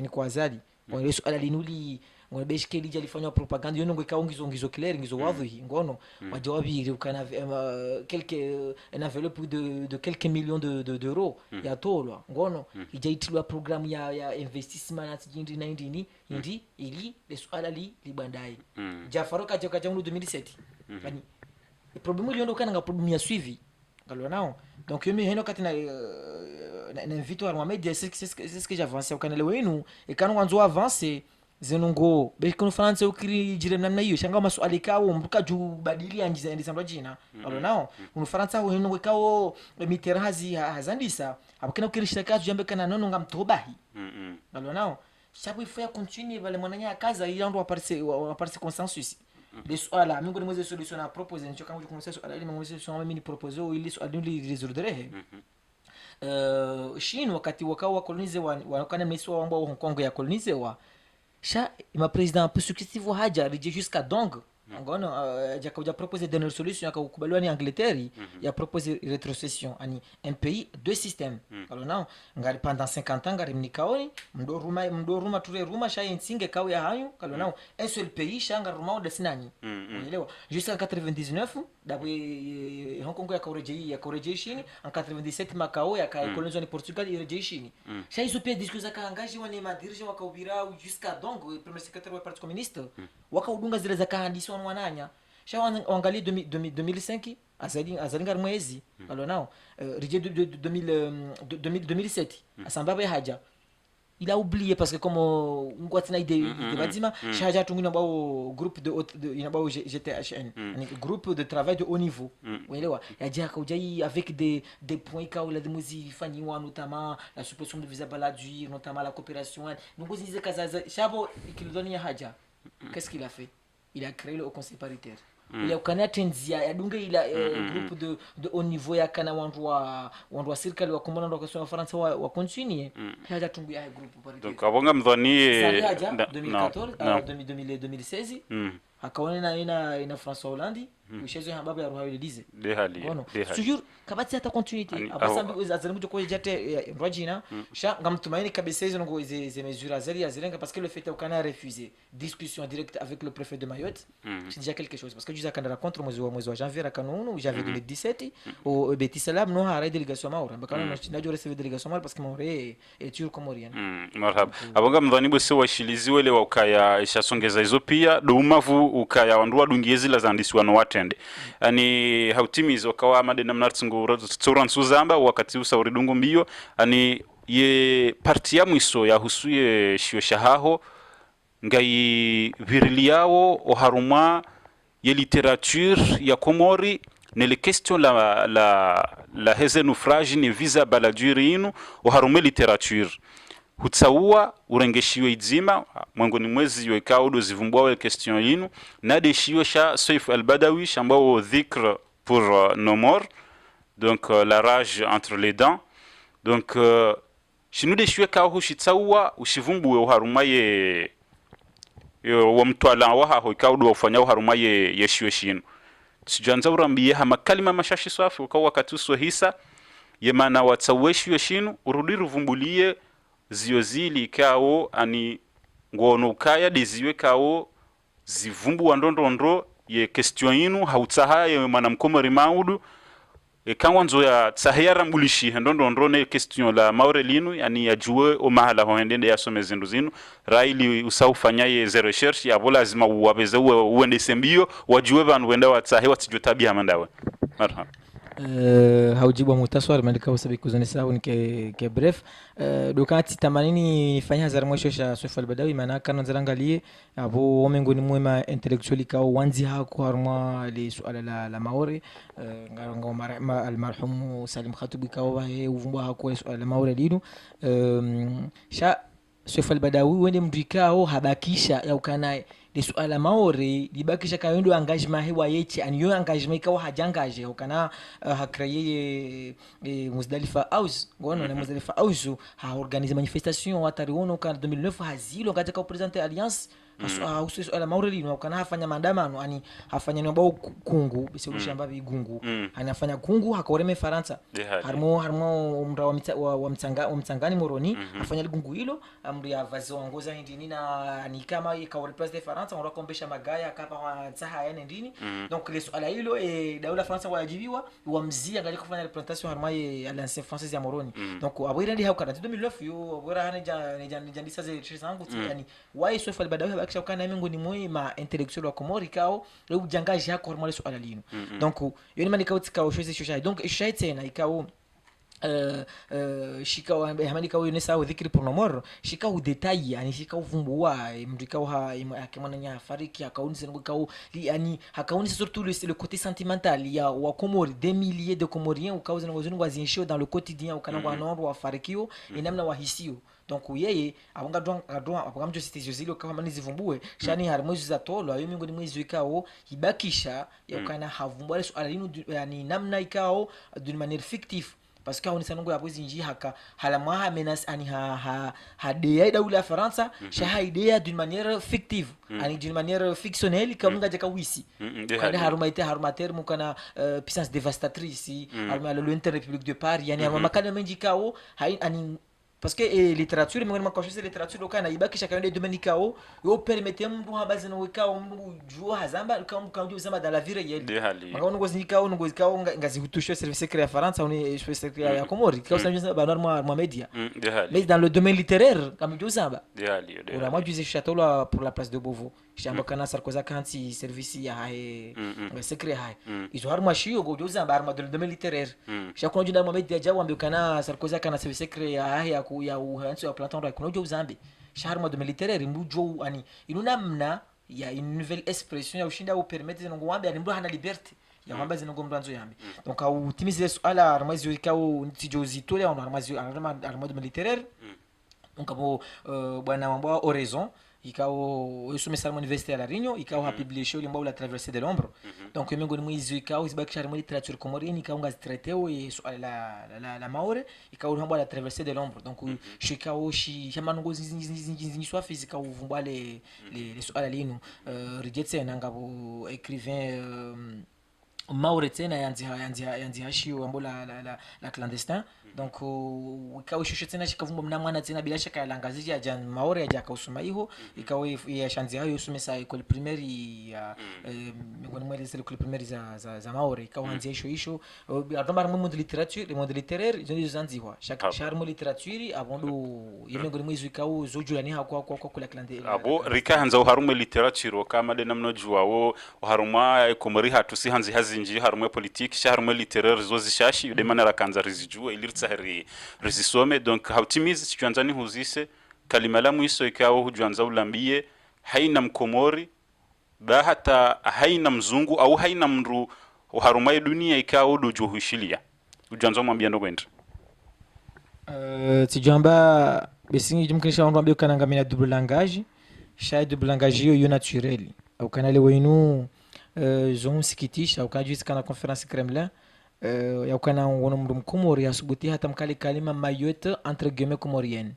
kwa azali on suala linuli ngone beshke lija lifanywa propaganda yono ngo ikaongizo ngizo clair ngizo wadhi ngono wajawabi ukana quelques un enveloppe de quelques millions d'euros ya tolwa ngono ijaitilwa programu ya investissement na tijindi 19 indi ili le suala libandai Jafaro kaja mu 2007 yani problème liondo kana nga problème ya suivi ngalo nao donc yemi heno kati na invito à média c'est ce que j'avance ukana le wenu e kana wanzo avancer zenungo bekunu France ukiri jire namna hiyo shanga maswali kawo mbuka ju badili anjiza ndisamba jina alo nao unu France ho hino kawo miterazi hazandisa abakina ukirishita kazu jambe kana nono ngamtobahi alo nao chapo ifaya continue vale mwananya kaza yando aparece consensus les suala miongoni mwa solution na propose nicho kama kumsema suala ile mwa solution mimi ni propose ile suala ndio resoudre Chine wakati wakawa colonize wakana meswa ambao Hong Kong ya colonize wa sha ma president peu successif haja rije jusqu'à Dong ngono jakaja proposer de solution akakubaliwa ni Angleterre ya proposer rétrocession ani un pays deux systèmes alors non ngari pendant 50 ans ngari mnikaoni mdo ruma ture ruma sha insinge kawo ya hanyu kalo non un seul pays shanga ruma de sinani unaelewa jusqu'en 99 d'après Hong Kong ya koreje Chine en 97 Macao ya colonisation ni Portugal ya reje Chine sha hizo pia discussion ka engagé wani madirije wakaubira jusqu'à donc premier secrétaire wa parti communiste wakaudunga zile za kahandisi wananya sha wangalie 2005 azali ngari mwezi alors non reje 2007 asambaba haja il a oublié parce que comme ngwatina ide badima shaja tungina bao groupe de inabao GTHN groupe de travail de haut niveau unaelewa yaja kaujai avec des points ka la demozi fanyiwa notamment la suppression de visa baladuire notamment la coopération donc zize kaza shabo ikilidoni haja qu'est-ce qu'il a fait il a créé le conseil paritaire il a ukana tenzia ya dunga ila groupe de haut niveau ya kana wandwa serikali wa kumbana ndo kwa France wa continue haja tungu ya groupe paritaire donc abonga mdhani 2014 2016 akaona ina François Hollande ushezo hambaba ya ruha ilize de hali toujours kabati hata continuité abasambi azalimu ko jate rwajina sha ngamtumaini kabisa hizo ngo ze mesures azali azilenga parce que le fait ukana refusé discussion directe avec le préfet de Mayotte c'est déjà quelque chose parce que juza kandara contre mwezi wa janvier akanono janvier 2017 au Betisalam no hara délégation maura bakana najo recevoir délégation maura parce que maure est turco comorien marhaba abonga mdhani bose washilizi wele wa ukaya ishasongeza hizo pia doumavu ukaya wandu dungiezi la zandisi wano watende ani hautimizo kawa made namna tsingo tsoran suzamba wakati usauri dungu mbio ani ye parti ya mwiso ya husuye shio shahaho ngai viriliao oharuma ye literature ya Komori ne les questions la heze naufrage ne visa baladuri inu oharume literature hutsaua urengeshiwe idzima mwangoni mwezi yoikao do zivumbwa wa question inu na deshiwe sha Saif al-Badawi ambao dhikr pour nos morts donc la rage entre les dents donc shinu deshiwe kao hushitsaua ushivumbwe uharumaye wa mtwala wa haho ikao do ufanya uharumaye yeshiwe shinu sijanza urambiye hama kalima mashashi swafi kwa wakati uswahisa yemana watsaweshiwe shinu urudiru vumbulie ziozili kao ani ngono ukaya deziwe kao zivumbu wa ndondondro ye question inu hautsaha ye manamkomori maudu kangwanzo ya tsahiyara mbulishi ndondondro ne question la maurelinu yani yajue o mahala ho ndende yasome zindu zinu raili usaufanya ye zero research ya bola lazima uwabeze uende sembio wajue vandu wenda watsahe watsijotabi hamandawe marhaba haujibu mutaswari mandika usabi kuzonesa unike bref dokati tamanini nifanya hazara mwisho sha Saif al-Badawi maana kana nzarangalie abo wamengoni mwema intellectually kao wanzi hako harma li suala la maori ngoma al-marhum Salim Khatubi kao wae uvumbwa hako suala la maori dinu sha Saif al-Badawi wende mdikao habakisha ya ukanae de suala maori libakisha kayondo engagement hewa yechi aniyo engagement ikawa hajangaje ukana hakreye Muzdalifa House ngono na Muzdalifa House ha organiser manifestation watariona kan 2009 hazilo katika representer alliance suala maori lino ukana hafanya maandamano ani hafanya nobao kungu biseusha mbabi gungu anafanya kungu hakoreme Faransa harmo umra wa mtangani moroni afanya gungu hilo amri ya vazi ongoza ndini na ni kama ikawa place de Faransa on rakombesha magaya kapa wa tsaha yana ndini donc le suala hilo daula Faransa wajibiwa wamzia ngali kufanya representation harmaye à l'ancien française ya moroni donc abwira ndi hakana 2009 yo abwira hana ndisa ze chisangu yani why Saif al-Badawi bakisha kana mengo ni mwema intellectuel wa Komori kao le ujangaji hako harmale suala lino donc yoni manika utika ushozi shosha donc ishaitena ikao shika hamani kawo yonesa au dhikri pour nomor shika u detail yani shika uvumbua mtu kawo akimana nya fariki akauni sengo kawo yani akauni surtout le côté sentimental il y a wa Comores des milliers de Comoriens au kawo zengo zengo azinshio dans le quotidien au kanangwa noro wa farikio inamna wa hisio donc yeye abanga abagamjo sitizio zile kama mani zivumbue shani harmozi za tolo ayo miongoni mwezi ikao ibakisha yakana havumbua swala linu yani namna ikao d'une manière fictive parce que on sanongo yapo zinji haka halama menace ani ha idea daula ya Faransa sha idea d'une manière fictive ani d'une manière fictionnelle comme ngaja ka wisi kana haruma terme kana puissance dévastatrice haruma le lointaine république de Paris yani haruma kana menji kao ani parce que littérature mwana makoshe littérature lokana ibakisha kana domaine kao yo permettre mtu habazi no kao mtu jua hazamba kama zamba dans la vie réelle mwana ngo zikao ngazi hutusho service secret ya France on est service secret ya Comores kao sanjisa ba normal media mais dans le domaine littéraire comme jo zamba ora moi je château là pour la place de Beauvau shamba kana Sarkozy kanti service ya hai secret hai izo harma shio go jo zamba harma dans le domaine littéraire shakona jo dans media jawa ambe kana Sarkozy kana service secret ya hai ya uhansi wa Platon ra kunojo uzambe shaharma de militaire mbujo ani inunamna ya une nouvelle expression ya ushinda au permettre ngo wambe ani mbu hana liberté ya wamba zinongo mbanzo yambe donc au timize swala armazi ikao tijozi tole on armazi armade militaire donc abo bwana wamba horizon ikao yusomesa mu université ya La Réunion ikao ha publié limba la traversée de l'ombre donc miongoni mwizi ikao zibakisha mu literature comorienne ikao ngazi traiteo la maore ikao hamba la traversée de l'ombre donc shikao shi shamango zinzi swafi zikao vumbwa les swala linu rijetsen ngabo écrivain maore tena yanzi hashio ambo la clandestin donc ikawa shosho tena shikavumba mnamwana tena bila shaka langaziji ya maore ya kausuma hiyo ikawa ya shanzi hayo usumesa école primaire ya ngoni mweleze école primaire za maore ikawa anzi hisho atomba mu monde littérature le monde littéraire je zanziwa chaque charme littérature abondo yemengoni mwizu ikawa zojula ni hakwa kwa clandestin abo rika hanza uharume littérature kama de namno juwawo uharuma komori hatusi hanzi hazinji harume politique sharume littéraire zozishashi de manera kanza rizijua sahari resisome donc hautimize sikianzani huzise kalima la mwiso ikao hujuanza ulambie haina mkomori ba hata haina mzungu au haina mru uharumai dunia ikao dojo hushilia ujuanza mwambia ndo kwenda tijamba besingi jumkinisha mwambia kananga mina double langage sha double langage yo naturel au kanale wenu zon sikitisha au kanjisi kana conférence Kremlin ya ukana wono mdu mkomori asubuti hata mkali kalima mayotte entre guillemets comorienne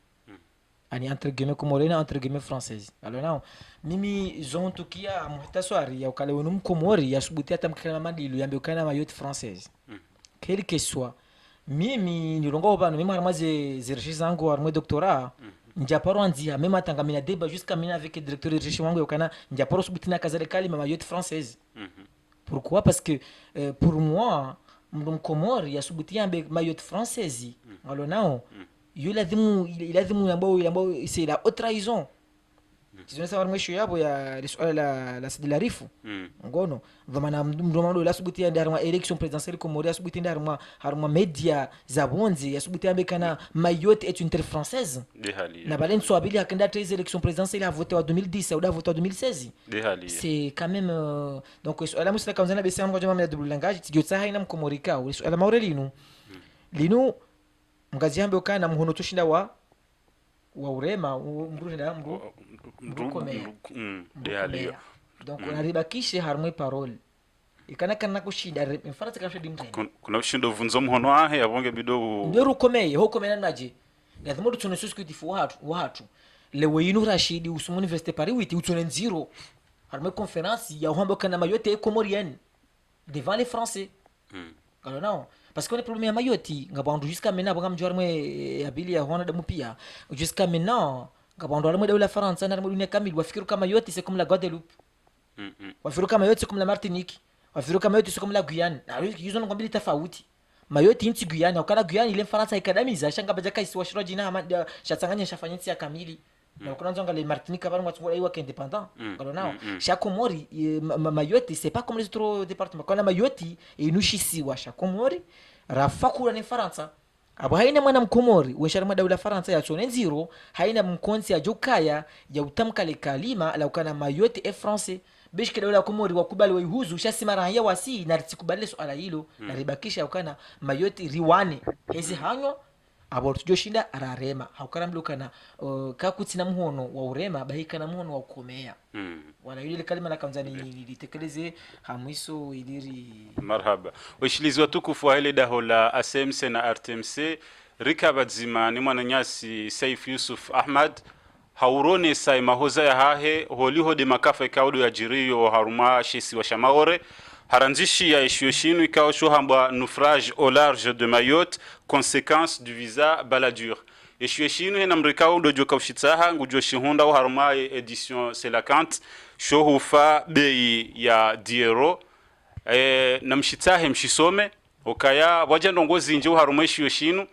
ani entre guillemets comorienne entre guillemets française alors non mimi zontukia muhtasari ya ukale wono mkomori asubuti hata mkali madilu yambe ukana mayotte française quel que soit mimi nirongo bana mimi harmaze zershi zangu harmo doctorat njaparo anzia même atangamina débat jusqu'à mina avec le directeur de recherche wangu ukana njaparo subuti na kazale kalima mayotte française pourquoi parce que pour moi mdum Comores yasubuti yambe mayotte française alors non ilazimu ambao c'est la haute trahison tunaweza sawa mwisho yabo ya la sidilarifu ngono vamana mdomando la subuti ya ndarma election présidentielle Comores yasubuti ndarma harma media za bonzi yasubuti yambe kana mayotte est une terre française na balen swabili akenda 13 élections présidentielles a voté en 2010 ou a voté en 2016 c'est quand même donc la musika kanzana besa ngo jama ya double langage tijotsa haina mkomorika la maurelinu linu mgazi yambe kana mhono tushinda wa urema mbrunda mrukomea donc on arribakishe harmwe parole ikana kana kushida mfara tikashidi mtene kuna ushindo vunzo mhono ahe yabonge bido ndio rukomeye hokomena naje lazima tutone suskuti watu lewe yinu Rashidi usumu université Paris witi utone nziro harmwe conférence ya hombo kana mayotte comorienne devant les français alors non parce que le problème ya mayoti ngabandu jusqu'à maintenant banga mjormwe abili ya hona damu pia jusqu'à maintenant ngabandu almo de la France na dunia kamili wafikiru kama yote c'est comme la Guadeloupe wafikiru kama yote c'est comme la Martinique wafikiru kama yote c'est comme la Guyane na hizo ngo mbili tofauti mayoti inti Guyane ukana Guyane ile France ikadamiza shanga bajaka isiwashiro jina shatanganya shafanyitsi ya kamili na kuna nzonga le Martinique avant moi tu vois indépendant alors non chaque Comores Mayotte c'est pas comme les autres départements quand Mayotte et nous ici wa chaque Comores rafakura ni Faransa abo haina mwana mkomori wenshara madaula faransa ya tsone nziro haina mkonsi ya jokaya ya utamkale kalima la ukana mayote e français bishke daula komori wakubali waihuzu shasimara ya wasi na ritikubali swala hilo na ribakisha ukana mayote riwane hezi hanyo abo tujoshinda ararema haukara mlukana kakutina muhono wa urema bahika na muhono wa ukomea wala yule kalima la kanzani litekeleze hamwiso iliri marhaba washilizi watukufu wa ile daho la ASMC na RTMC rikabadzima ni mwananyasi Saif Yusuf Ahmad haurone sai mahoza ya hahe holiho de makafa ikaudo ya jiriyo haruma shesi wa shamaore haranzishi ya eshueshinu ikao shohamba naufrage au large de Mayotte conséquence du visa baladur eshueshinu hena mrikao dojo kaushitaha ngujoshi honda haruma edition c'est la cante shohufa bei ya diero na mshitahe mshisome okaya waja ndongozi nje haruma eshueshinu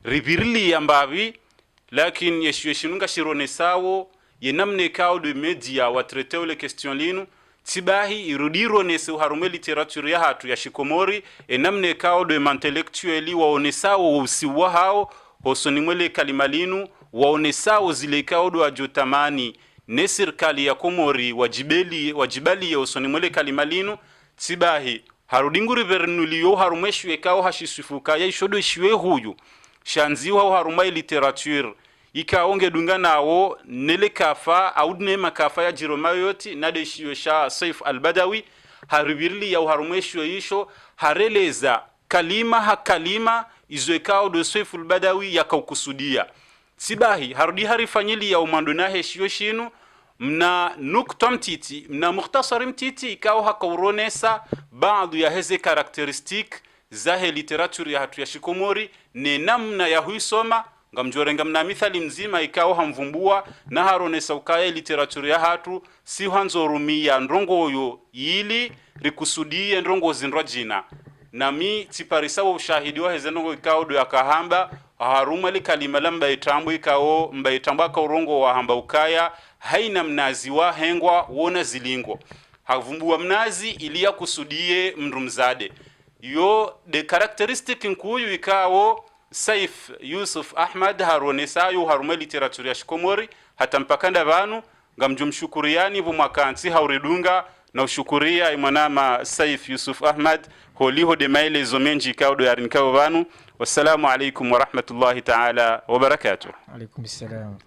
ribirili ambavi lakini eshueshinu ngashirone sawo yenamne kao de media wa traiter les questions linu tibahi irudiro nese uharume literature ya hatu ya shikomori enamne kao de intellectueli waonesao usiwa hao hosonimwele kalimalinu waonesao zile kao do ajotamani ne serikali ya Komori wajibali ya hosonimwele kalimalinu tibahi harudinguri vernulio harumeshwe kao hashisufuka ya ishodo ishwe huyu shanziwa harumai literature ikaonge dunga nawo nele kafa audne makafa ya jiromayoti nadeshiyo sha Saif al-Badawi haribirli ya uharumesho yisho hareleza kalima hakalima izwekao do Saif al-Badawi yakaukusudia sibahi harudi harifanyili ya umandona heshiyo shinu mna nukta mtiti mna mukhtasari mtiti ikao hakauronesa baadhi ya heze karakteristik zahe literature ya hatu ya shikomori ne namna ya huisoma ngamjorenga mna mithali mzima ikao hamvumbua na haronesa ukaya literature ya hatu si hanzorumia ndrongo yo yili rikusudie ndrongo zinrojina nami tiparisa wa ushahidi wa hezenongo ikao do yakahamba haruma li kalima lamba itambu ikao mba itamba ka urongo wa hamba ukaya haina mnazi wa hengwa wona zilingo havumbua mnazi ilia kusudie mrumzade yo de characteristic nkuyu ikao Saif Yusuf Ahmad haronesa yo haruma literature ya shikomori hata mpakanda vanu ngamjumshukuriani vumwakansi hauridunga na ushukuria imanama Saif Yusuf Ahmad holiho de maelezo menji kaudo yarinkao vanu wassalamu alaikum wa rahmatullahi ta'ala wa barakatuh. Alaikum salam.